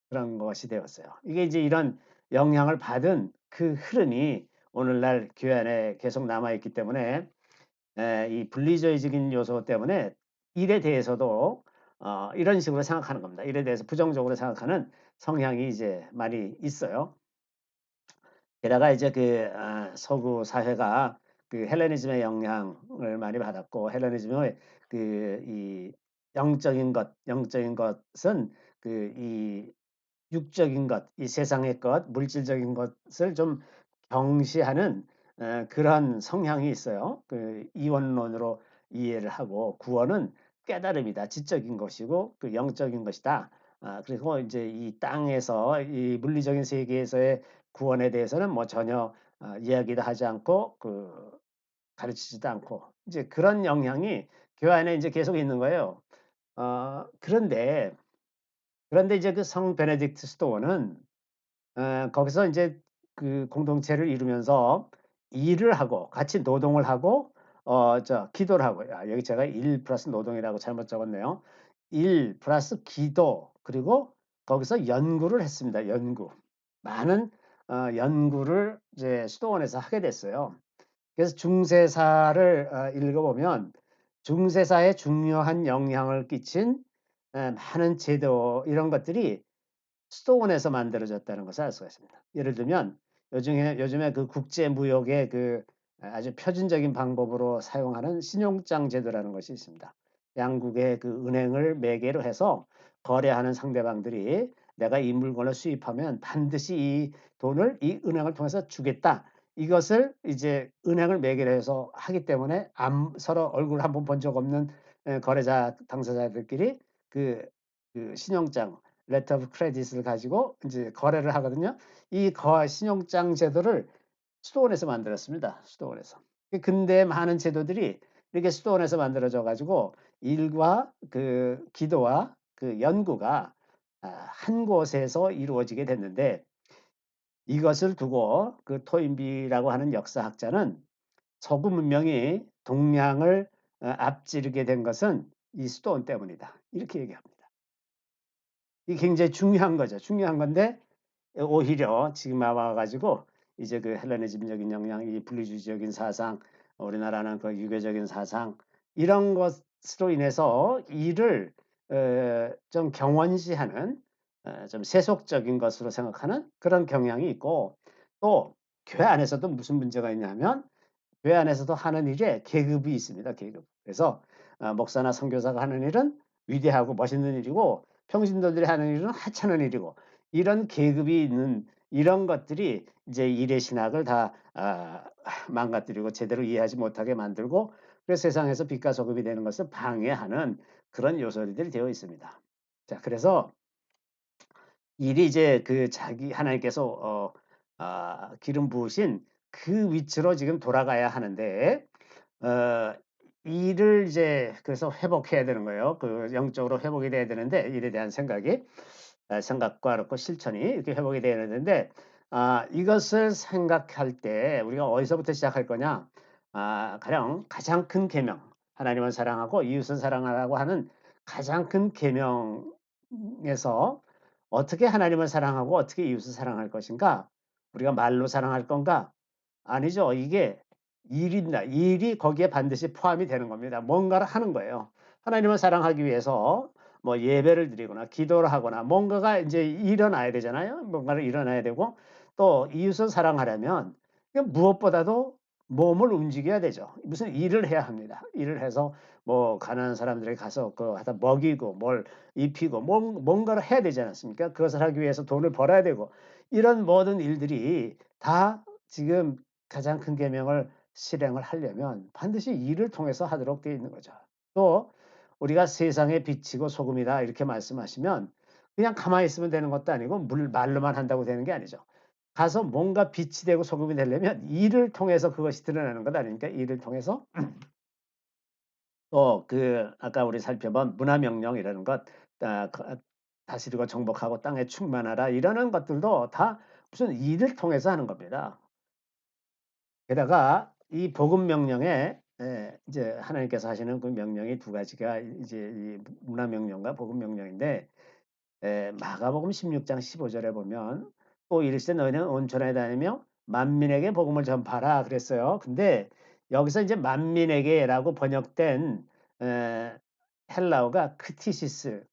그런 것이 되었어요. 이게 이제 이런 영향을 받은 그 흐름이 오늘날 교회 안에 계속 남아 있기 때문에 이 분리주의적인 요소 때문에 일에 대해서도 이런 식으로 생각하는 겁니다. 일에 대해서 부정적으로 생각하는 성향이 이제 많이 있어요. 게다가 이제 서구 사회가 그 헬레니즘의 영향을 많이 받았고 헬레니즘의 이 영적인 것은 이 육적인 것, 이 세상의 것, 물질적인 것을 좀 경시하는 그런 성향이 있어요. 그 이원론으로 이해를 하고 구원은 깨달음이다. 지적인 것이고 그 영적인 것이다. 그리고 이제 이 땅에서 이 물리적인 세계에서의 구원에 대해서는 뭐 전혀 이야기도 하지 않고 가르치지도 않고 이제 그런 영향이 교회 안에 이제 계속 있는 거예요. 그런데 이제 그 성 베네딕트 수도원은 거기서 인제 그 공동체를 이루면서 일을 하고 같이 노동을 하고 기도를 하고 여기 제가 일 플러스 노동이라고 잘못 적었네요. 일 플러스 기도 그리고 거기서 연구를 했습니다, 연구. 많은 연구를 이제 수도원에서 하게 됐어요. 그래서 중세사를 읽어 보면 중세사에 중요한 영향을 끼친 많은 제도 이런 것들이 수도원에서 만들어졌다는 것을 알 수가 있습니다. 예를 들면 요즘에 그 국제 무역의 아주 표준적인 방법으로 사용하는 신용장 제도라는 것이 있습니다. 양국의 그 은행을 매개로 해서 거래하는 상대방들이 내가 이 물건을 수입하면 반드시 이 돈을 이 은행을 통해서 주겠다. 이것을 이제 은행을 매개로 해서 하기 때문에 서로 얼굴 한번 본 적 없는 거래자 당사자들끼리 그 신용장 레터 오브 크레딧을 가지고 인제 거래를 하거든요. 이 신용장 제도를 수도원에서 만들었습니다, 수도원에서. 근대의 많은 제도들이 이렇게 수도원에서 만들어져 가지고 일과 기도와 연구가 한 곳에서 이루어지게 됐는데 이것을 두고 그 토인비라고 하는 역사학자는 "서구 문명이 동양을 앞지르게 된 것은 이 수도원 때문이다." 이렇게 얘기합니다. 이게 굉장히 중요한 거죠. 중요한 건데 오히려 지금 와 가지고 이제 그 헬레니즘적인 영향, 이 분리주의적인 사상, 우리나라는 그 유교적인 사상 이런 것으로 인해서 이를 좀 경원시하는 좀 세속적인 것으로 생각하는 그런 경향이 있고 또 교회 안에서도 무슨 문제가 있냐면 교회 안에서도 하는 일에 계급이 있습니다, 계급. 그래서 목사나 선교사가 하는 일은 위대하고 멋있는 일이고 평신도들이 하는 일은 하찮은 일이고 이런 계급이 있는 이런 것들이 이제 일의 신학을 다 망가뜨리고 제대로 이해하지 못하게 만들고 그래서 세상에서 빛과 소금이 되는 것을 방해하는 그런 요소들이 되어 있습니다. 자 그래서 일이 이제 자기 하나님께서 기름 부으신 그 위치로 지금 돌아가야 하는데 어 일을 이제 그래서 회복해야 되는 거예요. 영적으로 회복이 돼야 되는데 일에 대한 생각과 그렇고 실천이 이렇게 회복이 돼야 되는데 이것을 생각할 때 우리가 어디서부터 시작할 거냐? 가령 가장 큰 계명, 하나님을 사랑하고 이웃을 사랑하라고 하는 가장 큰 계명에서 어떻게 하나님을 사랑하고 어떻게 이웃을 사랑할 것인가? 우리가 말로 사랑할 건가? 아니죠. 이게 일입니다. 일이 거기에 반드시 포함이 되는 겁니다. 뭔가를 하는 거예요. 하나님을 사랑하기 위해서 뭐 예배를 드리거나 기도를 하거나 뭔가가 이제 일어나야 되잖아요. 뭔가를 일어나야 되고 또 이웃을 사랑하려면 무엇보다도 몸을 움직여야 되죠. 무슨 일을 해야 합니다. 일을 해서 뭐 가난한 사람들에게 가서 그 하다 먹이고 뭘 입히고 뭔가를 해야 되지 않습니까? 그것을 하기 위해서 돈을 벌어야 되고 이런 모든 일들이 다 지금 가장 큰 계명을 실행을 하려면 반드시 일을 통해서 하도록 되어 있는 거죠. 또 우리가 세상의 빛이고 소금이다 이렇게 말씀하시면 그냥 가만히 있으면 되는 것도 아니고 말로만 한다고 되는 게 아니죠. 가서 뭔가 빛이 되고 소금이 되려면 일을 통해서 그것이 드러나는 것 아닙니까? 일을 통해서 또 아까 우리 살펴본 문화명령이라는 것, 다스리고 정복하고 땅에 충만하라 이러는 것들도 다 무슨 일을 통해서 하는 겁니다. 게다가 이 복음 명령에 이제 하나님께서 하시는 그 명령이 두 가지가 이제 이 문화 명령과 복음 명령인데 마가복음 16장 15절에 보면 또 이르시되 너희는 온 천하에 다니며 만민에게 복음을 전파하라 그랬어요. 근데 여기서 이제 만민에게라고 번역된 에, 헬라어가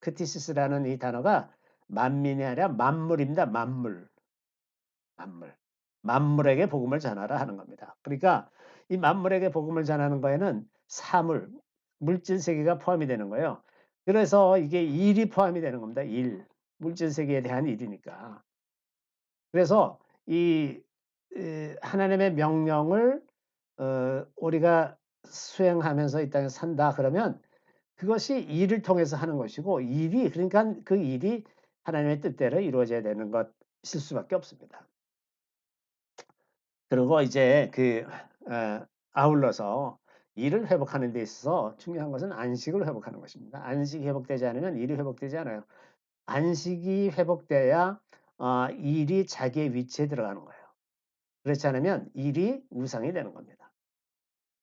크티시스라는 이 단어가 만민이 아니라 만물입니다. 만물. 만물. 만물에게 복음을 전하라 하는 겁니다. 그러니까 이 만물에게 복음을 전하는 거에는 사물, 물질 세계가 포함이 되는 거예요. 그래서 이게 일이 포함이 되는 겁니다. 일. 물질 세계에 대한 일이니까. 그래서 이 하나님의 명령을 우리가 수행하면서 이 땅에 산다 그러면 그것이 일을 통해서 하는 것이고 일이 그러니까 그 일이 하나님의 뜻대로 이루어져야 되는 것일 수밖에 없습니다. 그리고 이제 아울러서 일을 회복하는 데 있어서 중요한 것은 안식을 회복하는 것입니다. 안식이 회복되지 않으면 일이 회복되지 않아요. 안식이 회복돼야 일이 자기의 위치에 들어가는 거예요. 그렇지 않으면 일이 우상이 되는 겁니다.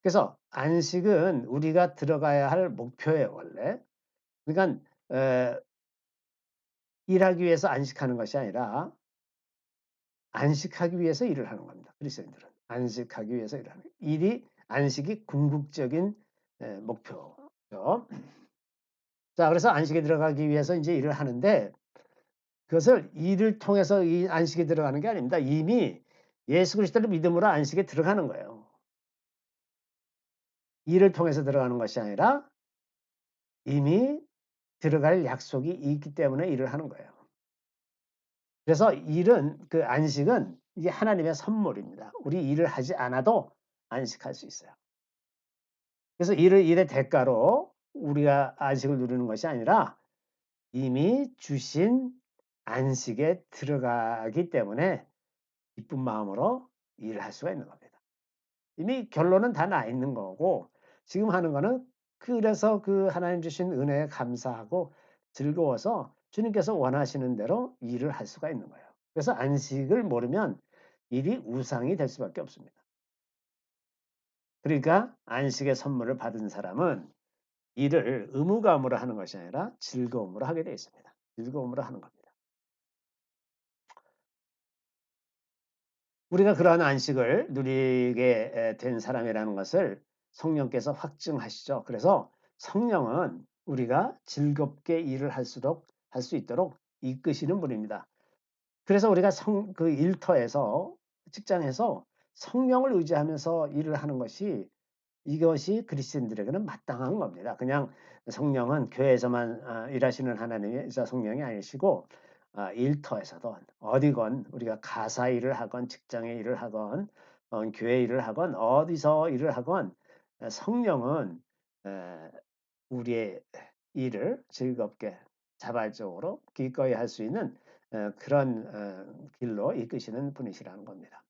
그래서 안식은 우리가 들어가야 할 목표예요, 원래. 그러니까 일하기 위해서 안식하는 것이 아니라 안식하기 위해서 일을 하는 겁니다. 그리스도인들은 안식하기 위해서 일을 하는 거예요. 안식이 궁극적인 목표죠. 자, 그래서 안식에 들어가기 위해서 이제 일을 하는데 그것을 일을 통해서 이 안식에 들어가는 게 아닙니다. 이미 예수 그리스도를 믿음으로 안식에 들어가는 거예요. 일을 통해서 들어가는 것이 아니라 이미 들어갈 약속이 있기 때문에 일을 하는 거예요. 그래서 안식은 이게 하나님의 선물입니다. 우리 일을 하지 않아도 안식할 수 있어요. 그래서 일의 대가로 우리가 안식을 누리는 것이 아니라 이미 주신 안식에 들어가기 때문에 기쁜 마음으로 일을 할 수가 있는 겁니다. 이미 결론은 다 나 있는 거고 지금 하는 거는 그래서 그 하나님 주신 은혜에 감사하고 즐거워서 주님께서 원하시는 대로 일을 할 수가 있는 거예요. 그래서 안식을 모르면 일이 우상이 될 수밖에 없습니다. 그러니까 안식의 선물을 받은 사람은 일을 의무감으로 하는 것이 아니라 즐거움으로 하게 되어 있습니다. 즐거움으로 하는 겁니다. 우리가 그러한 안식을 누리게 된 사람이라는 것을 성령께서 확증하시죠. 그래서 성령은 우리가 즐겁게 일을 할 수 있도록 이끄시는 분입니다. 그래서 우리가 그 일터에서 직장에서 성령을 의지하면서 일을 하는 것이 이것이 그리스도인들에게는 마땅한 겁니다. 그냥 성령은 교회에서만 일하시는 하나님의 성령이 아니시고 일터에서도 어디건 우리가 가사 일을 하건 직장에 일을 하건 교회 일을 하건 어디서 일을 하건 성령은 우리의 일을 즐겁게 자발적으로 기꺼이 할 수 있는 그런 길로 이끄시는 분이시라는 겁니다.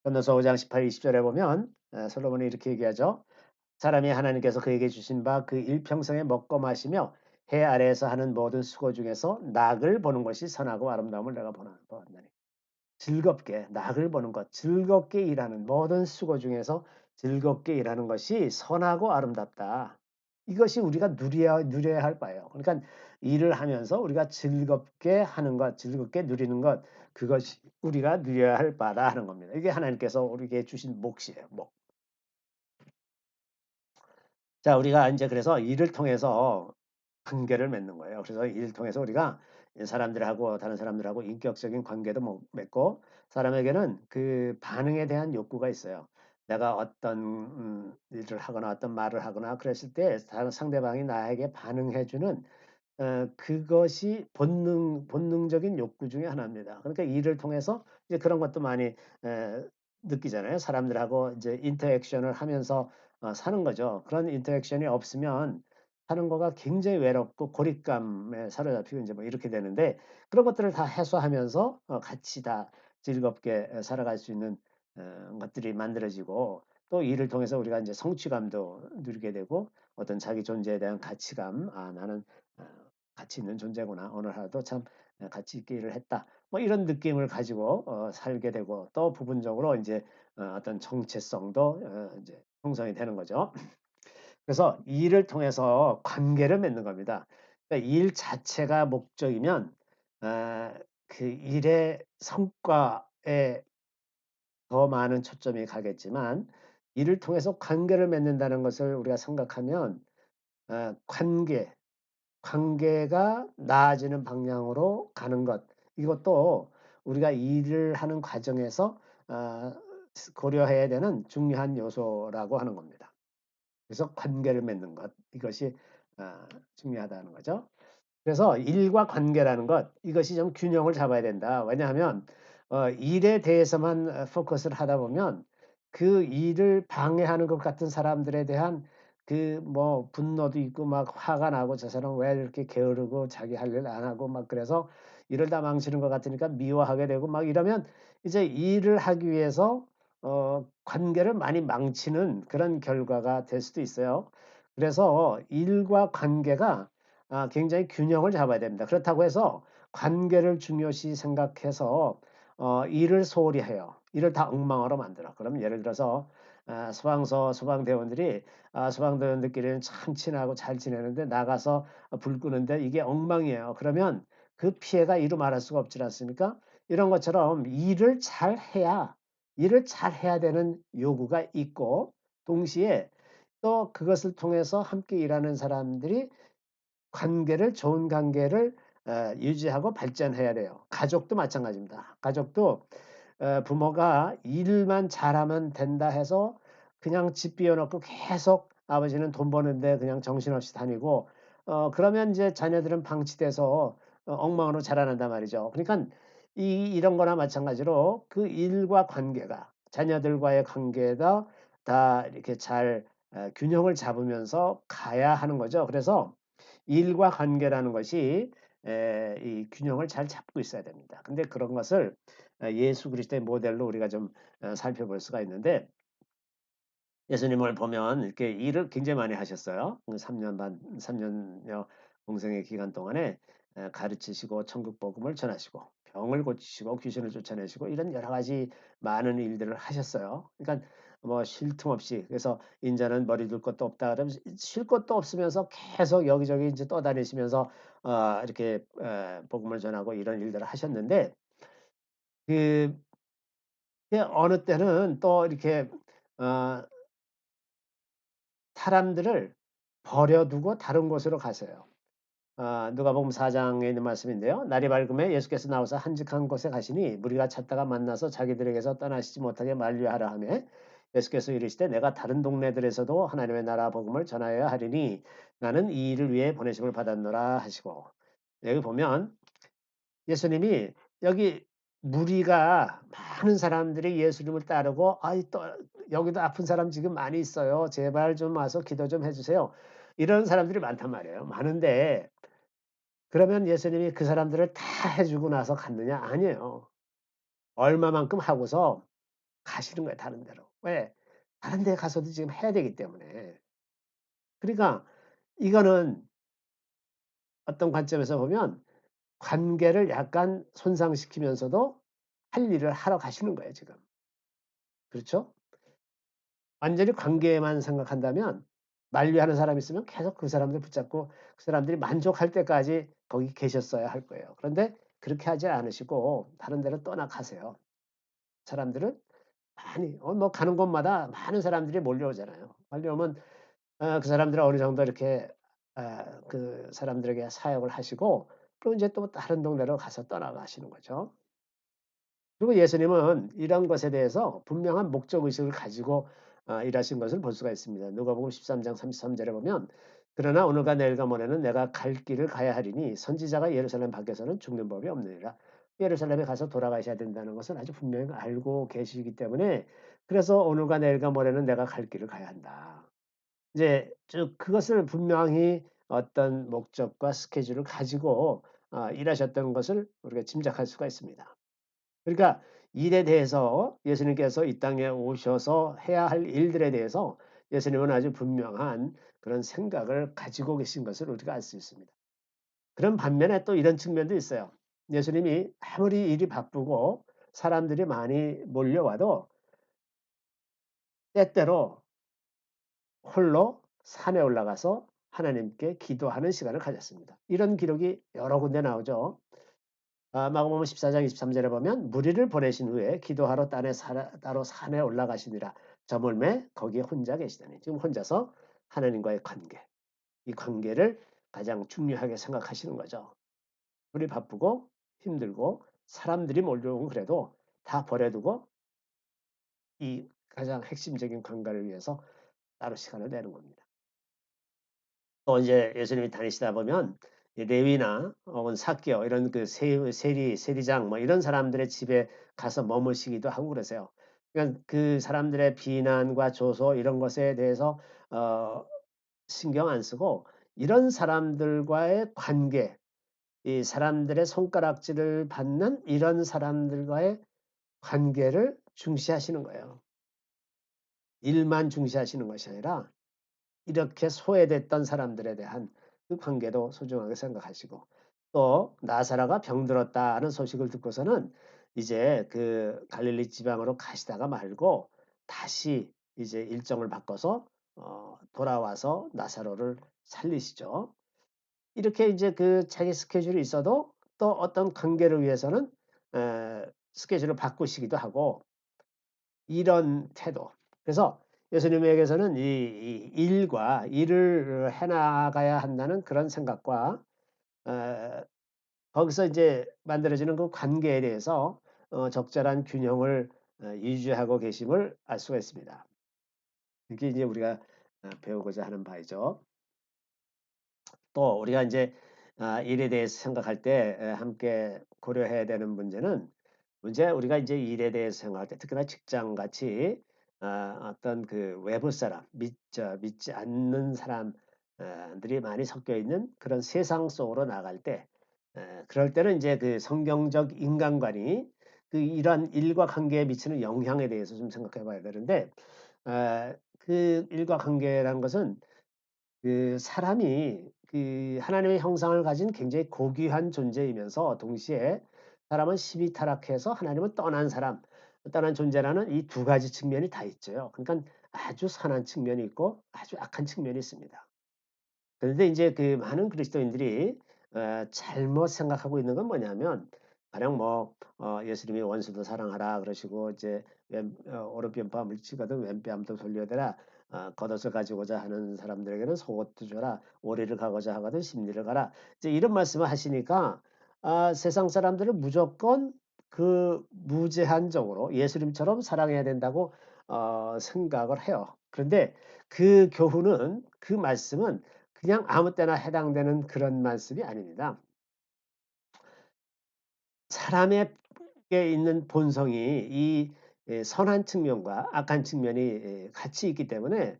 건너서 5장 18, 20절에 보면 솔로몬이 이렇게 얘기하죠. 사람이 하나님께서 그에게 주신 바 그 일평생에 먹고 마시며 해 아래에서 하는 모든 수고 중에서 낙을 보는 것이 선하고 아름다움을 내가 보았나니. 즐겁게 낙을 보는 것, 즐겁게 일하는 모든 수고 중에서 즐겁게 일하는 것이 선하고 아름답다. 이것이 우리가 누려야 할 바예요. 그러니까 일을 하면서 우리가 즐겁게 하는 것, 즐겁게 누리는 것, 그것이 우리가 누려야 할 바다 하는 겁니다. 이게 하나님께서 우리에게 주신 몫이에요. 몫. 자, 우리가 이제 그래서 일을 통해서 관계를 맺는 거예요. 그래서 일을 통해서 우리가 이 사람들하고 다른 사람들하고 인격적인 관계도 맺고, 사람에게는 그 반응에 대한 욕구가 있어요. 내가 어떤 일을 하거나 어떤 말을 하거나 그랬을 때 다른 상대방이 나에게 반응해 주는 그것이 본능적인 욕구 중에 하나입니다. 그러니까 일을 통해서 이제 그런 것도 많이 느끼잖아요. 사람들하고 이제 인터액션을 하면서 사는 거죠. 그런 인터액션이 없으면 사는 거가 굉장히 외롭고 고립감에 사로잡히고 인제 뭐 이렇게 되는데, 그런 것들을 다 해소하면서 같이 다 즐겁게 살아갈 수 있는 것들이 만들어지고, 또 일을 통해서 우리가 인제 성취감도 누리게 되고, 어떤 자기 존재에 대한 가치감, '아 나는 어 가치 있는 존재구나. 오늘 하루도 참 가치 있게 일을 했다.' 뭐 이런 느낌을 가지고 살게 되고, 또 부분적으로 인제 어떤 정체성도 인제 형성이 되는 거죠. 그래서 일을 통해서 관계를 맺는 겁니다. 그러니까 일 자체가 목적이면 그 일의 성과에 더 많은 초점이 가겠지만, 일을 통해서 관계를 맺는다는 것을 우리가 생각하면 관계, 관계가 나아지는 방향으로 가는 것, 이것도 우리가 일을 하는 과정에서 아 고려해야 되는 중요한 요소라고 하는 겁니다. 그래서 관계를 맺는 것, 이것이 중요하다는 거죠. 그래서 일과 관계라는 것, 이것이 좀 균형을 잡아야 된다. 왜냐하면 일에 대해서만 포커스를 하다 보면 그 일을 방해하는 것 같은 사람들에 대한 그 뭐 분노도 있고 막 화가 나고, '저 사람 왜 이렇게 게으르고 자기 할 일 안 하고' 막 그래서 일을 다 망치는 것 같으니까 미워하게 되고 막 이러면, 이제 일을 하기 위해서 관계를 많이 망치는 그런 결과가 될 수도 있어요. 그래서 일과 관계가 굉장히 균형을 잡아야 됩니다. 그렇다고 해서 관계를 중요시 생각해서 일을 소홀히 해요. 일을 다 엉망으로 만들어. 그러면 예를 들어서 소방서 소방대원들이 소방대원들끼리는 참 친하고 잘 지내는데 나가서 불 끄는데 이게 엉망이에요. 그러면 그 피해가 이루 말할 수가 없지 않습니까? 이런 것처럼 일을 잘해야 되는 요구가 있고, 동시에 또 그것을 통해서 함께 일하는 사람들이 좋은 관계를 유지하고 발전해야 돼요. 가족도 마찬가지입니다. 가족도 부모가 일만 잘하면 된다 해서 그냥 집 비워 놓고 계속 아버지는 돈 버는데 그냥 정신없이 다니고, 그러면 이제 자녀들은 방치돼서 엉망으로 자라난단 말이죠. 그러니깐 이런 거나 마찬가지로 그 일과 관계가, 자녀들과의 관계가 다 이렇게 잘 균형을 잡으면서 가야 하는 거죠. 그래서 일과 관계라는 것이 이 균형을 잘 잡고 있어야 됩니다. 근데 그런 것을 예수 그리스도의 모델로 우리가 좀 살펴볼 수가 있는데, 예수님을 보면 이렇게 일을 굉장히 많이 하셨어요. 3 년여 공생의 기간 동안에 가르치시고 천국 복음을 전하시고 병을 고치시고 귀신을 쫓아내시고 이런 여러 가지 많은 일들을 하셨어요. 그러니까 뭐 쉴 틈 없이, 그래서 인자는 머리 둘 것도 없다 그러면 쉴 것도 없으면서 계속 여기저기 이제 떠다니시면서 이렇게 복음을 전하고 이런 일들을 하셨는데, 그 어느 때는 또 이렇게 어 사람들을 버려 두고 다른 곳으로 가세요. 누가복음 4 장에 있는 말씀인데요. 날이 밝음에 예수께서 나와서 한적한 곳에 가시니 무리가 찾다가 만나서 자기들에게서 떠나시지 못하게 만류하라 하매, 예수께서 이르시되 내가 다른 동네들에서도 하나님의 나라 복음을 전하여야 하리니 나는 이 일을 위해 보내심을 받았노라 하시고, 여기 보면 예수님이 여기 무리가 많은 사람들이 예수님을 따르고 "아이 또 여기도 아픈 사람 지금 많이 있어요. 제발 좀 와서 기도 좀 해 주세요." 이런 사람들이 많단 말이에요. 많은데, 그러면 예수님이 그 사람들을 다 해 주고 나서 갔느냐? 아니에요. 얼마만큼 하고서 가시는 거예요, 다른 데로. 왜? 다른 데 가서도 지금 해야 되기 때문에. 그러니까 이거는 어떤 관점에서 보면 관계를 약간 손상시키면서도 할 일을 하러 가시는 거예요, 지금. 그렇죠? 완전히 관계만 생각한다면 만류하는 사람이 있으면 계속 그 사람들 붙잡고 그 사람들이 만족할 때까지 거기 계셨어야 할 거예요. 그런데 그렇게 하지 않으시고 다른 데로 떠나가세요. 사람들은 많이 뭐 가는 곳마다 많은 사람들이 몰려오잖아요. 몰려오면 그 사람들은 어느 정도 이렇게 그 사람들에게 사역을 하시고 또 인제 또 다른 동네로 가서 떠나가시는 거죠. 그리고 예수님은 이런 것에 대해서 분명한 목적 의식을 가지고 일하신 것을 볼 수가 있습니다. 누가복음 13장 33 절에 보면 "그러나 오늘과 내일과 모레는 내가 갈 길을 가야 하리니 선지자가 예루살렘 밖에서는 죽는 법이 없느니라." 예루살렘에 가서 돌아가셔야 된다는 것을 아주 분명히 알고 계시기 때문에 그래서 "오늘과 내일과 모레는 내가 갈 길을 가야 한다." 이제 쭉 그것을 분명히 어떤 목적과 스케줄을 가지고 일하셨던 것을 우리가 짐작할 수가 있습니다. 그러니까 일에 대해서 예수님께서 이 땅에 오셔서 해야 할 일들에 대해서 예수님은 아주 분명한 그런 생각을 가지고 계신 것을 우리가 알 수 있습니다. 그런 반면에 또 이런 측면도 있어요. 예수님이 아무리 일이 바쁘고 사람들이 많이 몰려와도 때때로 홀로 산에 올라가서 하나님께 기도하는 시간을 가졌습니다. 이런 기록이 여러 군데 나오죠. 마가복음 14장 23 절에 보면 무리를 보내신 후에 기도하러 따로 산에 올라가시니라. 저물매 거기에 혼자 계시다니. 지금 혼자서 하나님과의 관계, 이 관계를 가장 중요하게 생각하시는 거죠. 우리 바쁘고 힘들고 사람들이 몰려오면 그래도 다 버려두고 이 가장 핵심적인 관계를 위해서 따로 시간을 내는 겁니다. 또 이제 예수님이 다니시다 보면 이 레위나 혹은 삭개오 이런 그 세리장 뭐 이런 사람들의 집에 가서 머무시기도 하고 그러세요. 그러니까 그 사람들의 비난과 조소 이런 것에 대해서 어 신경 안 쓰고 이런 사람들과의 관계, 이 사람들의 손가락질을 받는 이런 사람들과의 관계를 중시하시는 거예요. 일만 중시하시는 것이 아니라 이렇게 소외됐던 사람들에 대한 그 관계도 소중하게 생각하시고 또 나사로가 병들었다는 소식을 듣고서는 이제 그 갈릴리 지방으로 가시다가 말고 다시 이제 일정을 바꿔서 돌아와서 나사로를 살리시죠. 이렇게 이제 그 자기 스케줄이 있어도 또 어떤 관계를 위해서는 스케줄을 바꾸시기도 하고 이런 태도. 그래서 예수님에게서는 이 일과 일을 해 나가야 한다는 그런 생각과 어 거기서 이제 만들어지는 그 관계에 대해서 적절한 균형을 유지하고 계심을 알 수가 있습니다. 그게 이제 우리가 배우고자 하는 바이죠. 또 우리가 인제 일에 대해서 생각할 때 함께 고려해야 되는 문제 우리가 인제 일에 대해서 생각할 때 특히나 직장같이 어떤 그 외부 사람 믿지 않는 사람 들이 많이 섞여 있는 그런 세상 속으로 나갈 때 그럴 때는 인제 그 성경적 인간관이 그 이러한 일과 관계에 미치는 영향에 대해서 좀 생각해 봐야 되는데 그 일과 관계라는 것은 그 사람이 그 하나님의 형상을 가진 굉장히 고귀한 존재이면서 동시에 사람은 심히 타락해서 하나님을 떠난 존재라는 이 두 가지 측면이 다 있죠. 그러니까 아주 선한 측면이 있고 아주 악한 측면이 있습니다. 그런데 인제 그 많은 그리스도인들이 잘못 생각하고 있는 건 뭐냐면 가령 뭐 예수님이 "원수도 사랑하라." 그러시고 이제 "오른편 뺨을 치거든 왼뺨도 돌려대라. 겉옷을 가지고자 하는 사람들에게는 속옷도 줘라. 오리를 가고자 하거든 십리를 가라." 이제 이런 말씀을 하시니까 세상 사람들은 무조건 그 무제한적으로 예수님처럼 사랑해야 된다고 생각을 해요. 그런데 그 교훈은 그 말씀은 그냥 아무 때나 해당되는 그런 말씀이 아닙니다. 사람에게 있는 본성이 이 선한 측면과 악한 측면이 같이 있기 때문에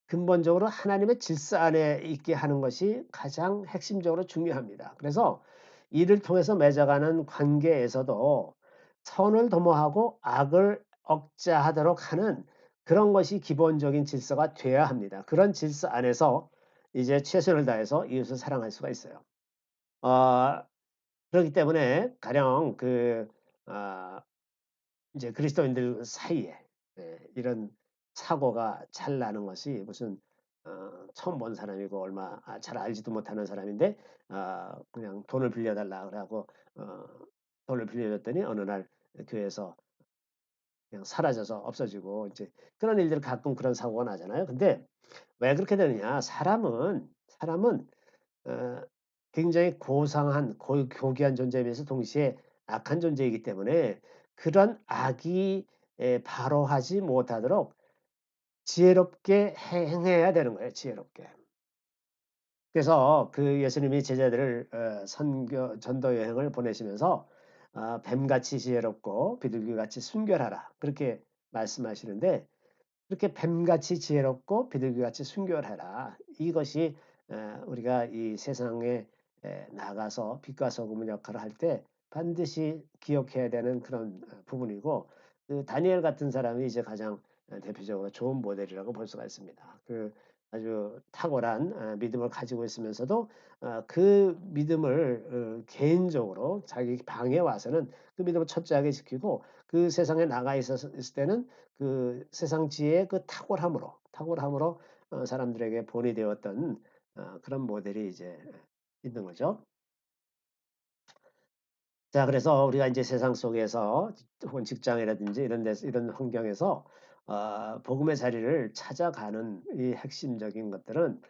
근본적으로 하나님의 질서 안에 있게 하는 것이 가장 핵심적으로 중요합니다. 그래서 이를 통해서 맺어가는 관계에서도 선을 도모하고 악을 억제하도록 하는 그런 것이 기본적인 질서가 돼야 합니다. 그런 질서 안에서 이제 최선을 다해서 이웃을 사랑할 수가 있어요. 어 그렇기 때문에 가령 아 이제 그리스도인들 사이에 이런 사고가 잘 나는 것이 무슨 처음 본 사람이고 얼마 잘 알지도 못하는 사람인데 그냥 돈을 빌려 달라 그래 갖고 어 돈을 빌려줬더니 어느 날 교회에서 그냥 사라져서 없어지고 이제 그런 일들이 가끔 그런 사고가 나잖아요. 근데 왜 그렇게 되느냐? 사람은 어 굉장히 고상한 고귀한 존재에 비해서 동시에 악한 존재이기 때문에 그런 악이 바로하지 못하도록 지혜롭게 행해야 되는 거예요, 지혜롭게. 그래서 그 예수님이 제자들을 선교 전도 여행을 보내시면서 "뱀같이 지혜롭고 비둘기같이 순결하라." 그렇게 말씀하시는데 그렇게 뱀같이 지혜롭고 비둘기같이 순결하라. 이것이 우리가 이 세상에 나가서 빛과 소금의 역할을 할 때 반드시 기억해야 되는 그런 부분이고 그 다니엘 같은 사람이 이제 가장 대표적으로 좋은 모델이라고 볼 수가 있습니다. 그 아주 탁월한 믿음을 가지고 있으면서도 그 믿음을 개인적으로 자기 방에 와서는 그 믿음을 철저하게 지키고 그 세상에 나가 있을 때는 그 세상 지혜의 그 탁월함으로 사람들에게 본이 되었던 그런 모델이 이제 있는 거죠. 자 그래서 우리가 인제 세상 속에서 혹은 직장이라든지 이런 데서 이런 환경에서 복음의 자리를 찾아가는 이 핵심적인 것들은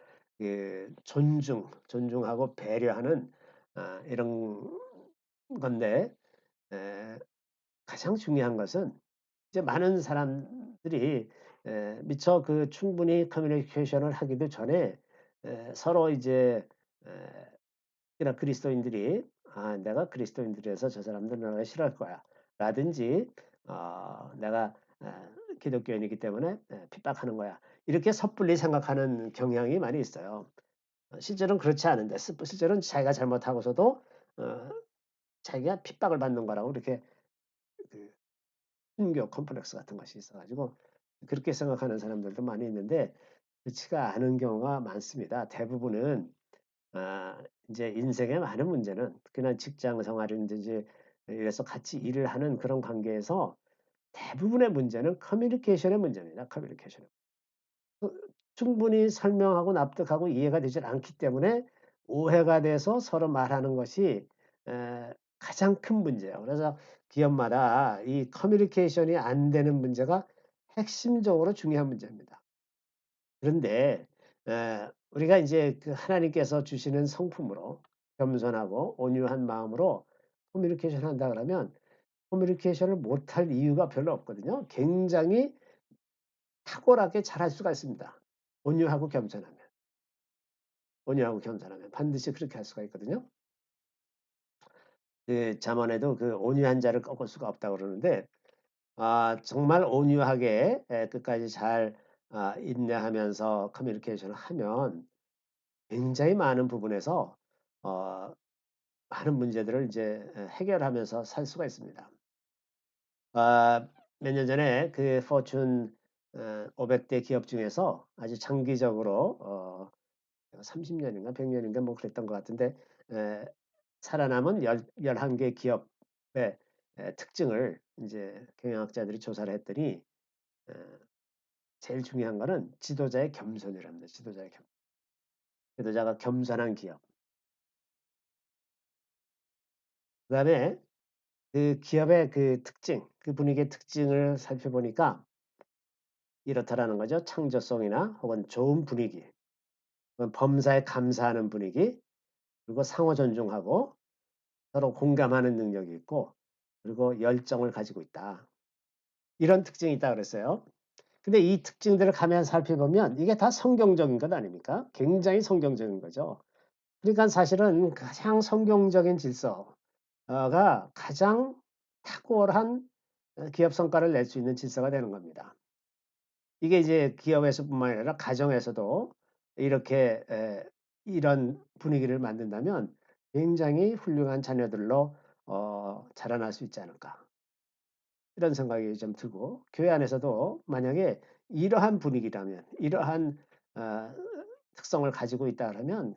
존중하고 배려하는 이런 건데 에 가장 중요한 것은 이제 많은 사람들이 미처 그 충분히 커뮤니케이션을 하기도 전에 서로 이제 에 특히나 그리스도인들이 '아 내가 그리스도인들이라서 저 사람들은 나를 싫어할 거야.'라든지 '내가 기독교인이기 때문에 핍박하는 거야.' 이렇게 섣불리 생각하는 경향이 많이 있어요. 실제로는 그렇지 않은데 실제로는 자기가 잘못하고서도 어 자기가 핍박을 받는 거라고 이렇게 그 순교 컴플렉스 같은 것이 있어 가지고 그렇게 생각하는 사람들도 많이 있는데 그렇지가 않은 경우가 많습니다. 대부분은 인제 인생의 많은 문제는 특히나 직장 생활이든지 이래서 같이 일을 하는 그런 관계에서 대부분의 문제는 커뮤니케이션의 문제입니다, 커뮤니케이션. 그 충분히 설명하고 납득하고 이해가 되질 않기 때문에 오해가 돼서 서로 말하는 것이 가장 큰 문제예요. 그래서 기업마다 이 커뮤니케이션이 안 되는 문제가 핵심적으로 중요한 문제입니다. 그런데 우리가 인제 그 하나님께서 주시는 성품으로 겸손하고 온유한 마음으로 커뮤니케이션 한다 그러면 커뮤니케이션을 못할 이유가 별로 없거든요. 굉장히 탁월하게 잘할 수가 있습니다. 온유하고 겸손하면. 온유하고 겸손하면 반드시 그렇게 할 수가 있거든요. 그 잠언에도 그 "온유한 자를 꺾을 수가 없다."고 그러는데 정말 온유하게 끝까지 잘 인내하면서 커뮤니케이션을 하면 굉장히 많은 부분에서 어 많은 문제들을 이제 해결하면서 살 수가 있습니다. 몇 년 전에 그 포춘 500대 기업 중에서 아주 장기적으로 30 년인가 100 년인가 뭐 그랬던 것 같은데 에 살아남은 11개 기업의 특징을 이제 경영학자들이 조사를 했더니 에 제일 중요한 거는 지도자의 겸손이랍니다. 지도자가 겸손한 기업. 그다음에 그 기업의 그 특징, 그 분위기의 특징을 살펴보니까 이렇다라는 거죠. 창조성이나 혹은 좋은 분위기, 혹은 범사에 감사하는 분위기, 그리고 상호 존중하고 서로 공감하는 능력이 있고 그리고 열정을 가지고 있다. 이런 특징이 있다 그랬어요. 근데 이 특징들을 가만 살펴보면 이게 다 성경적인 것 아닙니까? 굉장히 성경적인 거죠. 그러니까 사실은 가장 성경적인 질서가 가장 탁월한 기업 성과를 낼 수 있는 질서가 되는 겁니다. 이게 이제 기업에서뿐만 아니라 가정에서도 이렇게 이런 분위기를 만든다면 굉장히 훌륭한 자녀들로 자라날 수 있지 않을까. 이런 생각이 좀 들고 교회 안에서도 만약에 이러한 분위기라면 이러한 어 특성을 가지고 있다 그러면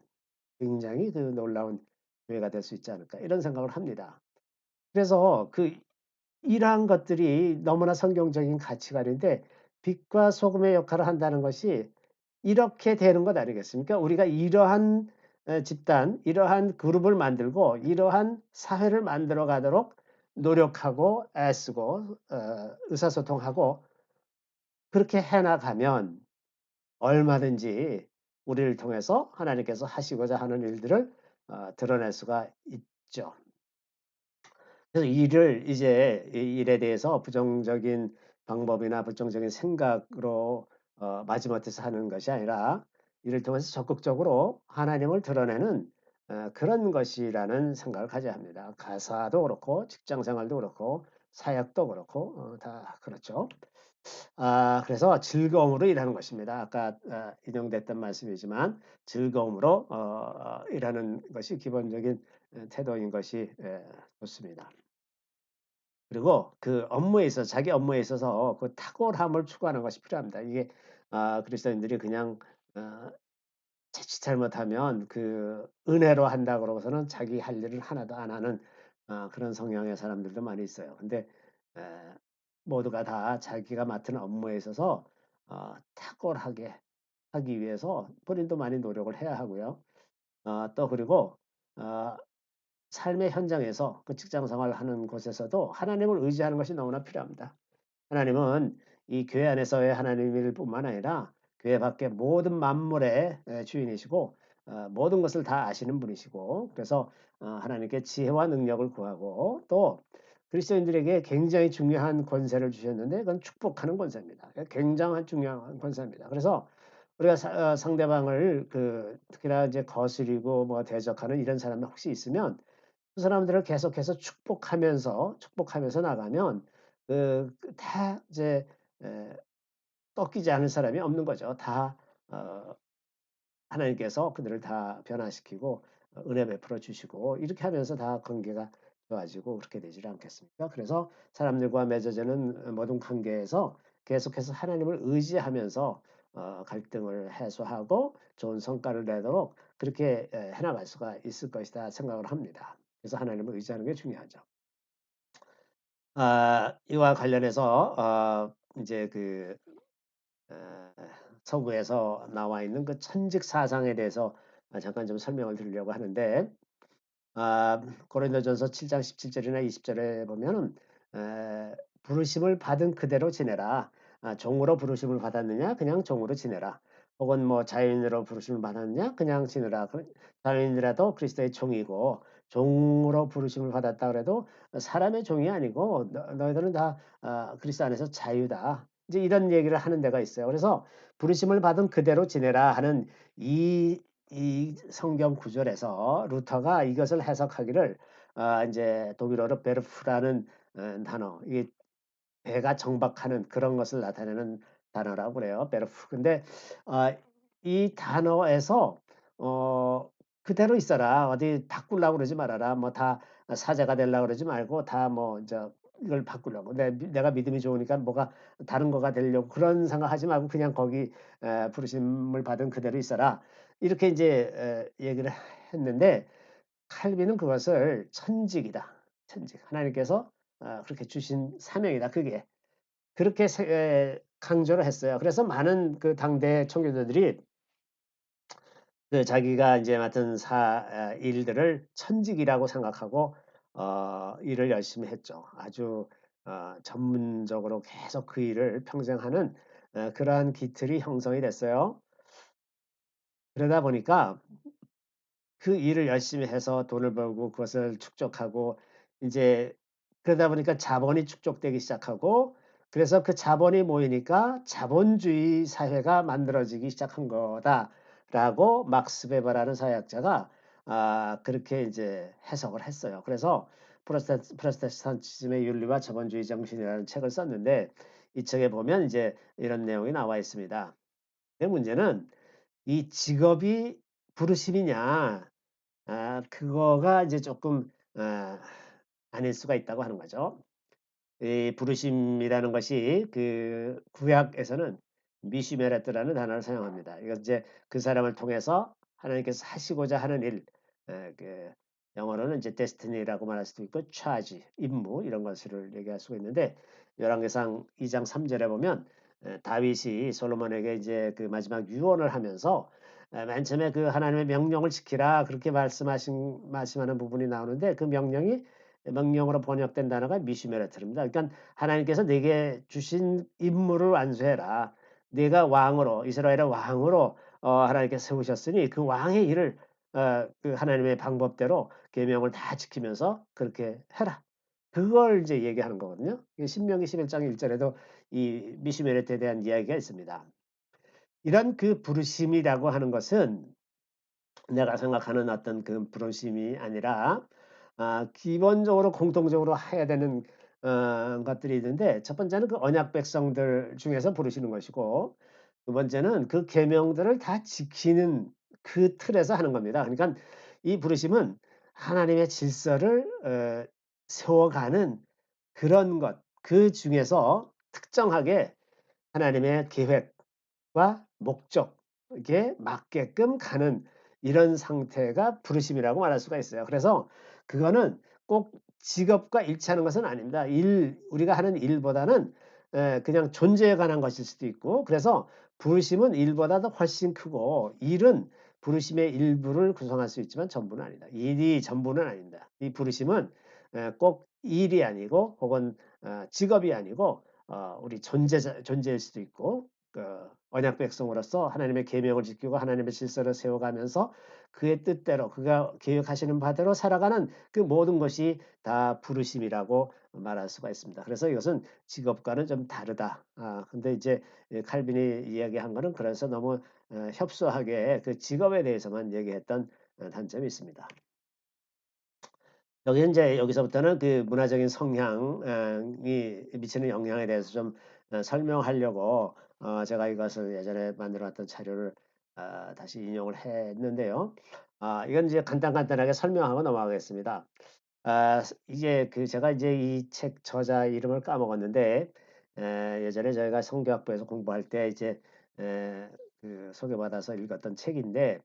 굉장히 그 놀라운 교회가 될 수 있지 않을까 이런 생각을 합니다. 그래서 이러한 것들이 너무나 성경적인 가치관인데 빛과 소금의 역할을 한다는 것이 이렇게 되는 것 아니겠습니까? 우리가 이러한 집단, 이러한 그룹을 만들고 이러한 사회를 만들어 가도록 노력하고 애쓰고 의사소통하고 그렇게 해 나가면 얼마든지 우리를 통해서 하나님께서 하시고자 하는 일들을 드러낼 수가 있죠. 그래서 이를 이제 이 일에 대해서 부정적인 방법이나 부정적인 생각으로 마지못해서 하는 것이 아니라 이를 통해서 적극적으로 하나님을 드러내는 그런 것이라는 생각을 가져야 합니다. 가사도 그렇고 직장 생활도 그렇고 사역도 그렇고 다 그렇죠. 그래서 즐거움으로 일하는 것입니다. 아까 인용됐던 말씀이지만 즐거움으로 일하는 것이 기본적인 태도인 것이 좋습니다. 그리고 그 업무에 있어서 자기 업무에 있어서 그 탁월함을 추구하는 것이 필요합니다. 이게 그리스도인들이 그냥 어 자칫 잘못하면 그 은혜로 한다 그러고서는 자기 할 일을 하나도 안 하는 그런 성향의 사람들도 많이 있어요. 근데 에 모두가 다 자기가 맡은 업무에 있어서 탁월하게 하기 위해서 본인도 많이 노력을 해야 하고요. 또 그리고 어 삶의 현장에서 그 직장 생활을 하는 곳에서도 하나님을 의지하는 것이 너무나 필요합니다. 하나님은 이 교회 안에서의 하나님일 뿐만 아니라 교회 밖의 모든 만물의 주인이시고 모든 것을 다 아시는 분이시고 그래서 하나님께 지혜와 능력을 구하고 또 그리스도인들에게 굉장히 중요한 권세를 주셨는데 그건 축복하는 권세입니다. 굉장한 중요한 권세입니다. 그래서 우리가 상대방을 특히나 이제 거스리고 뭐 대적하는 이런 사람이 혹시 있으면 그 사람들을 계속해서 축복하면서 나가면 다 이제 에 꺾이지 않을 사람이 없는 거죠. 다 어 하나님께서 그들을 다 변화시키고 은혜 베풀어 주시고 이렇게 하면서 다 관계가 좋아지고 그렇게 되지 않겠습니까? 그래서 사람들과 맺어지는 모든 관계에서 계속해서 하나님을 의지하면서 갈등을 해소하고 좋은 성과를 내도록 그렇게 해 나갈 수가 있을 것이다 생각을 합니다. 그래서 하나님을 의지하는 게 중요하죠. 이와 관련해서 인제 어 서구에서 나와 있는 그 천직 사상에 대해서 잠깐 좀 설명을 드리려고 하는데 고린도전서 7장 17 절이나 20 절에 보면은 부르심을 받은 그대로 지내라. 종으로 부르심을 받았느냐 그냥 종으로 지내라. 혹은 뭐 자유인으로 부르심을 받았느냐 그냥 지내라. 자유인이라도 그리스도의 종이고 종으로 부르심을 받았다 그래도 사람의 종이 아니고 너희들은 다 그리스도 안에서 자유다. 이제 이런 얘기를 하는 데가 있어요. 그래서 부르심을 받은 그대로 지내라 하는 이 성경 구절에서 루터가 이것을 해석하기를 인제 독일어로 베르프라는 단어 이게 배가 정박하는 그런 것을 나타내는 단어라고 그래요. 베르프. 근데 어 이 단어에서 어 "그대로 있어라. 어디 바꾸려고 그러지 말아라. 뭐 다 사제가 되려고 그러지 말고 다 뭐 이걸 바꾸려고 내가 믿음이 좋으니까 뭐가 다른 거가 되려고 그런 생각하지 말고 그냥 거기 부르심을 받은 그대로 있어라." 이렇게 인제 얘기를 했는데 칼빈은 그것을 천직이다. 천직. 하나님께서 그렇게 주신 사명이다 그게. 그렇게 강조를 했어요. 그래서 많은 그 당대 청교도들이 자기가 인제 맡은 일들을 천직이라고 생각하고 일을 열심히 했죠. 아주 전문적으로 계속 그 일을 평생 하는 그러한 기틀이 형성이 됐어요. 그러다 보니까 그 일을 열심히 해서 돈을 벌고 그것을 축적하고 인제 그러다 보니까 자본이 축적되기 시작하고 그래서 그 자본이 모이니까 '자본주의 사회가 만들어지기 시작한 거다.'라고 막스 베버라는 사회학자가 그렇게 인제 해석을 했어요. 그래서 프로테스탄티즘의 윤리와 자본주의 정신이라는 책을 썼는데 이 책에 보면 이제 이런 내용이 나와 있습니다. 근데 문제는 이 직업이 부르심이냐 그거가 이제 조금 아닐 수가 있다고 하는 거죠. 이 부르심이라는 것이 그 구약에서는 미시메레트라는 단어를 사용합니다. 이건 이제 그 사람을 통해서 하나님께서 하시고자 하는 일, 영어로는 이제 destiny라고 말할 수도 있고 charge, 임무 이런 것을 얘기할 수가 있는데 열왕기상 2장 3절에 보면 다윗이 솔로몬에게 이제 그 마지막 유언을 하면서 맨 처음에 그 하나님의 명령을 지키라 그렇게 말씀하는 부분이 나오는데 그 명령으로 번역된 단어가 미슈메레트입니다. 그러니까 하나님께서 내게 주신 임무를 완수해라. 네가 왕으로 이스라엘의 왕으로 하나님께 세우셨으니 그 왕의 일을 그 하나님의 방법대로 계명을 다 지키면서 그렇게 해라. 그걸 이제 얘기하는 거거든요. 신명기 11장 1절에도 이 미시메렛에 대한 이야기가 있습니다. 이런 그 부르심이라고 하는 것은 내가 생각하는 어떤 그 부르심이 아니라 기본적으로 공통적으로 해야 되는 것들이 있는데 첫 번째는 그 언약 백성들 중에서 부르시는 것이고 두 번째는 그 계명들을 다 지키는 그 틀에서 하는 겁니다. 그러니까 이 부르심은 하나님의 질서를 세워가는 그런 것, 그 중에서 특정하게 하나님의 계획과 목적에 맞게끔 가는 이런 상태가 부르심이라고 말할 수가 있어요. 그래서 그거는 꼭 직업과 일치하는 것은 아닙니다. 우리가 하는 일보다는 그냥 존재에 관한 것일 수도 있고 그래서 부르심은 일보다도 훨씬 크고 일은 부르심의 일부를 구성할 수 있지만 전부는 아니다. 일이 전부는 아닙니다. 이 부르심은 꼭 일이 아니고 혹은 직업이 아니고 우리 존재일 수도 있고 그 언약 백성으로서 하나님의 계명을 지키고 하나님의 질서를 세워가면서 그의 뜻대로 그가 계획하시는 바대로 살아가는 그 모든 것이 다 부르심이라고 말할 수가 있습니다. 그래서 이것은 직업과는 좀 다르다. 근데 이제 칼빈이 이야기한 거는 그래서 너무 협소하게 그 직업에 대해서만 얘기했던 단점이 있습니다. 여기 이제 여기서부터는 그 문화적인 성향이 미치는 영향에 대해서 좀 설명하려고 제가 이것을 예전에 만들어 놨던 자료를 다시 인용을 했는데요. 이건 이제 간단하게 설명하고 넘어가겠습니다. 이제 그 제가 이제 이 책 저자 이름을 까먹었는데 예전에 저희가 성교학부에서 공부할 때 이제 그 소개받아서 읽었던 책인데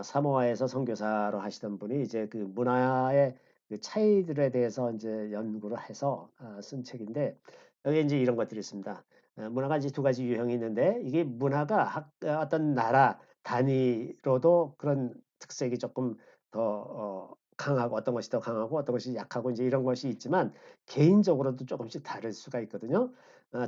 사모아에서 선교사로 하시던 분이 이제 그 문화의 그 차이들에 대해서 이제 연구를 해서 쓴 책인데 여기에 이제 이런 것들이 있습니다. 문화가 이제 두 가지 유형이 있는데 이게 문화가 어떤 나라 단위로도 그런 특색이 조금 더 강하고 어떤 것이 더 강하고 어떤 것이 약하고 이제 이런 것이 있지만 개인적으로도 조금씩 다를 수가 있거든요.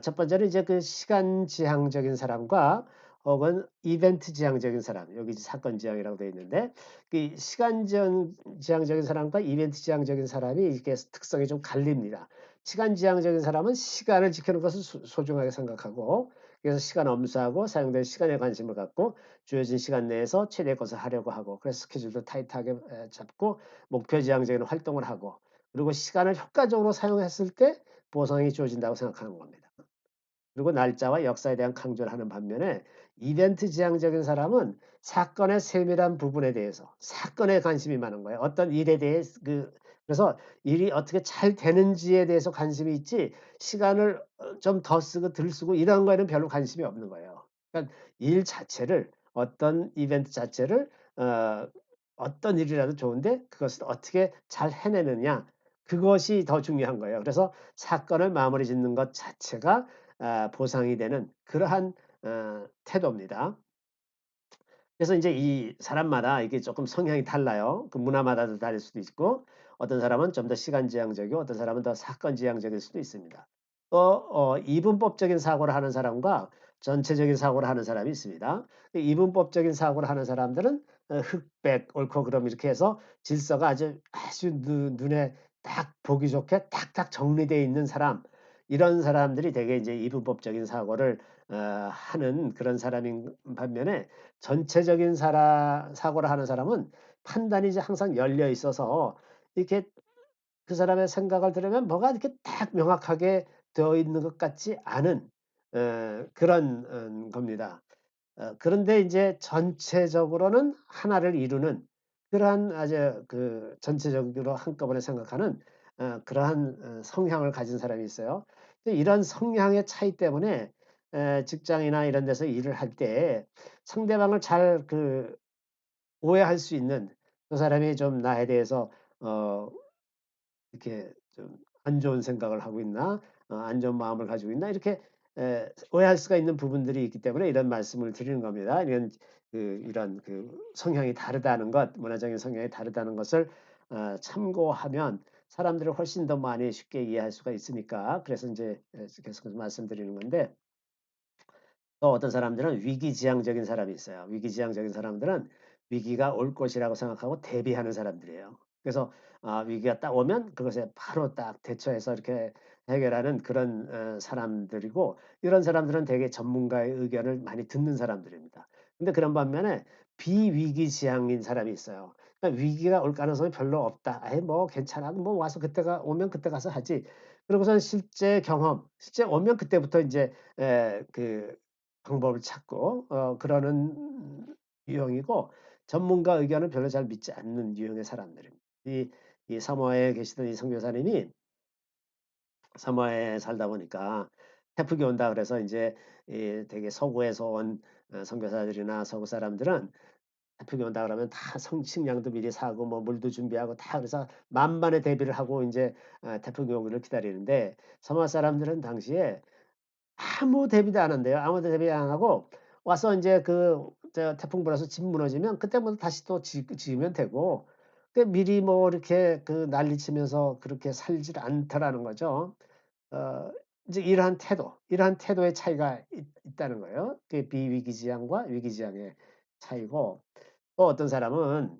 첫 번째는 이제 그 시간 지향적인 사람과 혹은 이벤트 지향적인 사람, 여기 사건 지향이라고 되어 있는데 그 시간 지향적인 사람과 이벤트 지향적인 사람이 이렇게 특성이 좀 갈립니다. 시간 지향적인 사람은 시간을 지키는 것을 소중하게 생각하고 그래서 시간 엄수하고 사용된 시간에 관심을 갖고 주어진 시간 내에서 최대의 것을 하려고 하고 그래서 스케줄도 타이트하게 잡고 목표 지향적인 활동을 하고 그리고 시간을 효과적으로 사용했을 때 보상이 주어진다고 생각하는 겁니다. 그리고 날짜와 역사에 대한 강조를 하는 반면에 이벤트 지향적인 사람은 사건의 세밀한 부분에 대해서 사건에 관심이 많은 거예요. 어떤 일에 대해 그래서 일이 어떻게 잘 되는지에 대해서 관심이 있지 시간을 좀 더 쓰고 덜 쓰고 이런 거에는 별로 관심이 없는 거예요. 그러니까 일 자체를 어떤 이벤트 자체를 어 어떤 일이라도 좋은데 그것을 어떻게 잘 해내느냐 그것이 더 중요한 거예요. 그래서 사건을 마무리 짓는 것 자체가 보상이 되는 그러한 태도입니다. 그래서 이제 이 사람마다 이게 조금 성향이 달라요. 그 문화마다도 다를 수도 있고 어떤 사람은 좀 더 시간 지향적이고 어떤 사람은 더 사건 지향적일 수도 있습니다. 또 이분법적인 사고를 하는 사람과 전체적인 사고를 하는 사람이 있습니다. 그 이분법적인 사고를 하는 사람들은 흑백, 옳고 그름 이렇게 해서 질서가 아주 눈에 딱 보기 좋게 딱딱 정리되어 있는 사람 이런 사람들이 되게 이제 이분법적인 사고를 하는 그런 사람인 반면에 전체적인 사고를 하는 사람은 판단이 이제 항상 열려 있어서 이렇게 그 사람의 생각을 들으면 뭐가 이렇게 딱 명확하게 되어 있는 것 같지 않은 그런 겁니다. 그런데 이제 전체적으로는 하나를 이루는 그러한 아주 그 전체적으로 한꺼번에 생각하는 그러한 성향을 가진 사람이 있어요. 근데 이런 성향의 차이 때문에 직장이나 이런 데서 일을 할 때 상대방을 잘 오해할 수 있는 그 사람이 좀 나에 대해서 어 이렇게 좀 '안 좋은 생각을 하고 있나? 안 좋은 마음을 가지고 있나?' 이렇게 오해할 수가 있는 부분들이 있기 때문에 이런 말씀을 드리는 겁니다. 이런 성향이 다르다는 것, 문화적인 성향이 다르다는 것을 참고하면 사람들을 훨씬 더 많이 쉽게 이해할 수가 있으니까 그래서 인제 계속해서 말씀드리는 건데 또 어떤 사람들은 위기지향적인 사람이 있어요. 위기지향적인 사람들은 위기가 올 것이라고 생각하고 대비하는 사람들이에요. 그래서 위기가 딱 오면 그것에 바로 딱 대처해서 이렇게 해결하는 그런 사람들이고 이런 사람들은 되게 전문가의 의견을 많이 듣는 사람들입니다. 근데 그런 반면에 비위기지향인 사람이 있어요. 그러니까 '위기가 올 가능성이 별로 없다. 아이 뭐 괜찮아. 뭐 와서 그때가 오면 그때 가서 하지.' 그러고선 실제 경험, 실제 오면 그때부터 인제 방법을 찾고 그러는 유형이고 전문가 의견을 별로 잘 믿지 않는 유형의 사람들입니다. 이 사모아에 계시던 이 선교사님이 사모아에 살다 보니까 태풍이 온다 그래서 인제 되게 서구에서 온 선교사들이나 서구 사람들은 태풍이 온다 그러면 다 식량도 미리 사고 뭐 물도 준비하고 다 그래서 만반의 대비를 하고 인제 태풍이 오기를 기다리는데 사모아 사람들은 당시에 아무 대비도 안 한대요. 아무 대비 안 하고 와서 인제 태풍 불어서 집 무너지면 그때부터 다시 또 지으면 되고 미리 뭐 이렇게 난리치면서 그렇게 살질 않더라는 거죠. 어 인제 이러한 태도의 차이가 있다는 거예요. 비위기지향과 위기지향의 차이고 또 어떤 사람은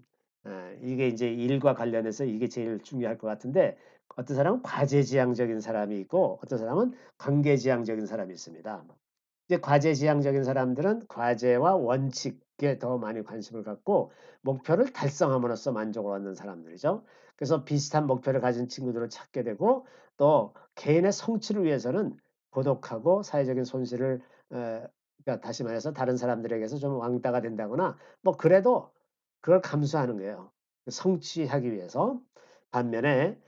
이게 인제 일과 관련해서 이게 제일 중요할 것 같은데 어떤 사람은 과제지향적인 사람이 있고 어떤 사람은 관계지향적인 사람이 있습니다. 이제 과제지향적인 사람들은 과제와 원칙에 더 많이 관심을 갖고 목표를 달성함으로써 만족을 얻는 사람들이죠. 그래서 비슷한 목표를 가진 친구들을 찾게 되고 또 개인의 성취를 위해서는 고독하고 사회적인 손실을 그러니까 다시 말해서 다른 사람들에게서 좀 왕따가 된다거나 뭐 그래도 그걸 감수하는 거예요, 성취하기 위해서. 반면에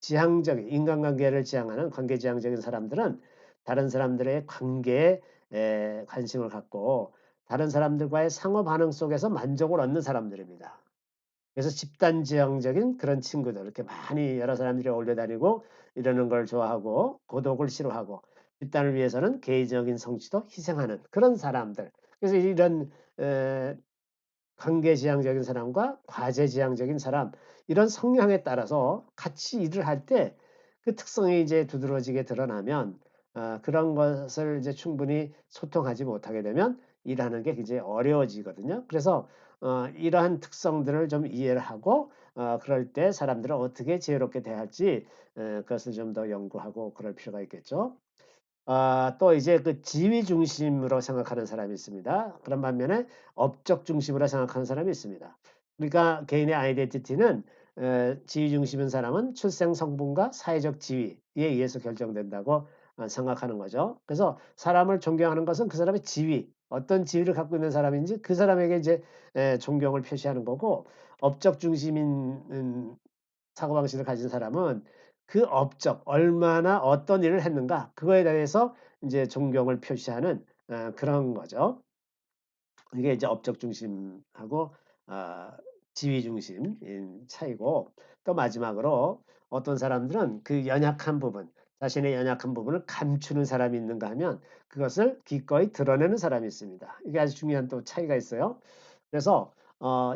지향적인 인간관계를 지향하는 관계지향적인 사람들은 다른 사람들의 관계에 관심을 갖고 다른 사람들과의 상호 반응 속에서 만족을 얻는 사람들입니다. 그래서 집단지향적인 그런 친구들 이렇게 많이 여러 사람들이 어울려 다니고 이러는 걸 좋아하고 고독을 싫어하고 집단을 위해서는 개인적인 성취도 희생하는 그런 사람들. 그래서 이런 에 관계지향적인 사람과 과제지향적인 사람 이런 성향에 따라서 같이 일을 할 때 그 특성이 이제 두드러지게 드러나면 그런 것을 이제 충분히 소통하지 못하게 되면 일하는 게 굉장히 어려워지거든요. 그래서 이러한 특성들을 좀 이해를 하고 그럴 때 사람들을 어떻게 지혜롭게 대할지 그것을 좀 더 연구하고 그럴 필요가 있겠죠. 또 이제 지위 중심으로 생각하는 사람이 있습니다. 그런 반면에 업적 중심으로 생각하는 사람이 있습니다. 그러니까 개인의 아이덴티티는 지위 중심인 사람은 출생 성분과 사회적 지위에 의해서 결정된다고 생각하는 거죠. 그래서 사람을 존경하는 것은 그 사람의 지위, 어떤 지위를 갖고 있는 사람인지 그 사람에게 이제 존경을 표시하는 거고 업적 중심인 사고방식을 가진 사람은 그 업적 얼마나 어떤 일을 했는가 그거에 대해서 인제 존경을 표시하는 그런 거죠. 이게 이제 업적 중심하고 아 지위 중심인 차이고 또 마지막으로 어떤 사람들은 그 연약한 부분 자신의 연약한 부분을 감추는 사람이 있는가 하면 그것을 기꺼이 드러내는 사람이 있습니다. 이게 아주 중요한 또 차이가 있어요. 그래서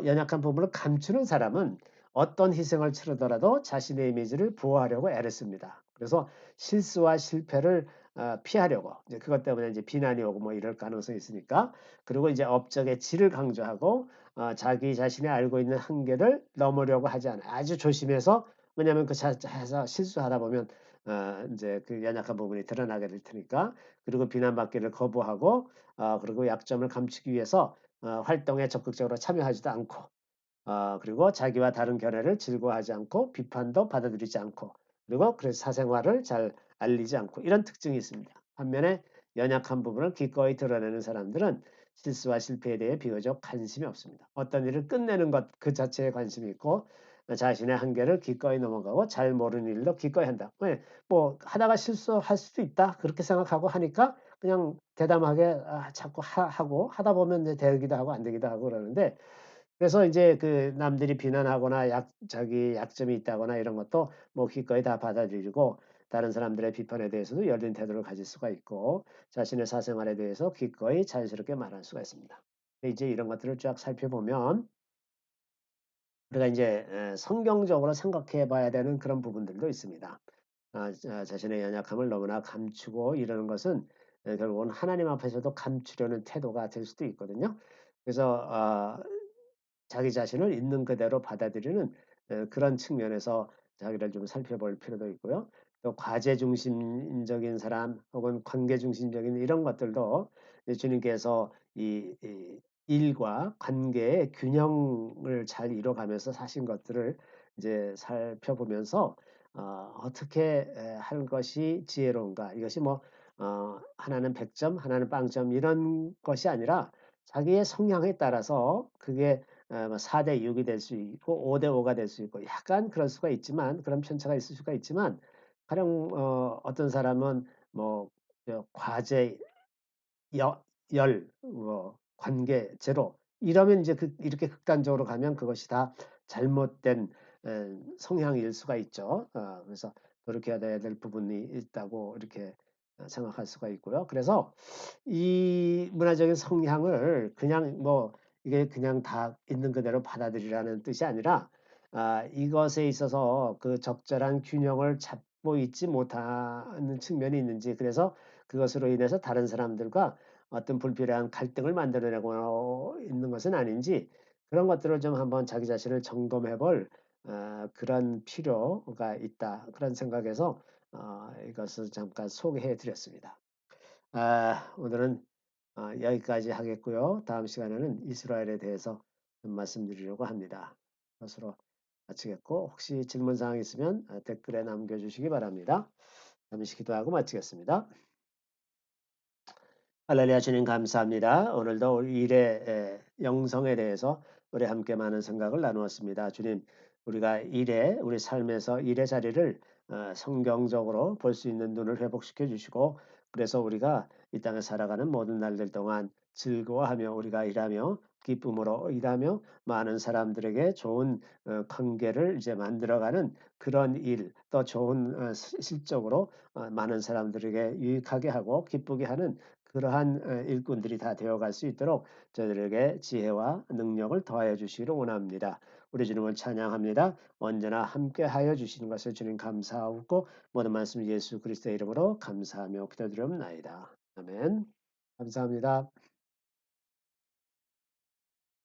연약한 부분을 감추는 사람은 어떤 희생을 치르더라도 자신의 이미지를 보호하려고 애를 씁니다. 그래서 실수와 실패를 피하려고 이제 그것 때문에 이제 비난이 오고 뭐 이럴 가능성이 있으니까 그리고 이제 업적의 질을 강조하고 자기 자신이 알고 있는 한계를 넘으려고 하지 않아요. 아주 조심해서 왜냐하면 해서 실수하다 보면 인제 그 연약한 부분이 드러나게 될 테니까. 그리고 비난받기를 거부하고 그리고 약점을 감추기 위해서 활동에 적극적으로 참여하지도 않고 그리고 자기와 다른 견해를 즐거워하지 않고 비판도 받아들이지 않고 그리고 그래서 사생활을 잘 알리지 않고 이런 특징이 있습니다. 반면에 연약한 부분을 기꺼이 드러내는 사람들은 실수와 실패에 대해 비교적 관심이 없습니다. 어떤 일을 끝내는 것 그 자체에 관심이 있고 자신의 한계를 기꺼이 넘어가고 잘 모르는 일도 기꺼이 한다. 왜? 뭐 하다가 실수할 수도 있다 그렇게 생각하고 하니까 그냥 대담하게 자꾸 하고 하다 보면 이제 되기도 하고 안 되기도 하고 그러는데 그래서 인제 남들이 비난하거나 자기 약점이 있다거나 이런 것도 뭐 기꺼이 다 받아들이고 다른 사람들의 비판에 대해서도 열린 태도를 가질 수가 있고 자신의 사생활에 대해서 기꺼이 자연스럽게 말할 수가 있습니다. 이제 이런 것들을 쫙 살펴보면 우리가 이제 성경적으로 생각해 봐야 되는 그런 부분들도 있습니다. 자신의 연약함을 너무나 감추고 이러는 것은 결국은 하나님 앞에서도 감추려는 태도가 될 수도 있거든요. 그래서 자기 자신을 있는 그대로 받아들이는 그런 측면에서 자기를 좀 살펴볼 필요도 있고요. 또 과제 중심적인 사람 혹은 관계 중심적인 이런 것들도 주님께서 이 일과 관계의 균형을 잘 이뤄가면서 사신 것들을 이제 살펴보면서 어떻게 할 것이 지혜로운가. 이것이 뭐 하나는 100점 하나는 빵점 이런 것이 아니라 자기의 성향에 따라서 그게 뭐 4대 6이 될 수 있고 5대 5가 될 수 있고 약간 그럴 수가 있지만 그런 편차가 있을 수가 있지만 가령 어떤 사람은 뭐 과제 여 열 뭐 관계 제로 이러면 이제 이렇게 극단적으로 가면 그것이 다 잘못된 성향일 수가 있죠. 그래서 노력해야 될 부분이 있다고 이렇게 생각할 수가 있고요. 그래서 이 문화적인 성향을 그냥 뭐 이게 그냥 다 있는 그대로 받아들이라는 뜻이 아니라 이것에 있어서 그 적절한 균형을 잡고 있지 못하는 측면이 있는지 그래서 그것으로 인해서 다른 사람들과 어떤 불필요한 갈등을 만들어내고 있는 것은 아닌지 그런 것들을 좀 한번 자기 자신을 점검해 볼 그런 필요가 있다. 그런 생각에서 이것을 잠깐 소개해 드렸습니다. 오늘은 여기까지 하겠고요. 다음 시간에는 이스라엘에 대해서 좀 말씀드리려고 합니다. 이것으로 마치겠고 혹시 질문 사항 있으면 댓글에 남겨주시기 바랍니다. 잠시 기도하고 마치겠습니다. 할렐루야 주님 감사합니다. 오늘도 우리 일의 영성에 대해서 우리 함께 많은 생각을 나누었습니다. 주님 우리가 일에 우리 삶에서 일의 자리를 성경적으로 볼 수 있는 눈을 회복시켜 주시고 그래서 우리가 이 땅에 살아가는 모든 날들 동안 즐거워하며 우리가 일하며 기쁨으로 일하며 많은 사람들에게 좋은 관계를 이제 만들어가는 그런 일 또 좋은 실적으로 많은 사람들에게 유익하게 하고 기쁘게 하는 그러한 일꾼들이 다 되어갈 수 있도록 저희들에게 지혜와 능력을 더하여 주시기를 원합니다. 우리 주님을 찬양합니다. 언제나 함께하여 주시는 것을 주님 감사하고 모든 말씀 예수 그리스도의 이름으로 감사하며 기도드리옵나이다. 아멘. 감사합니다.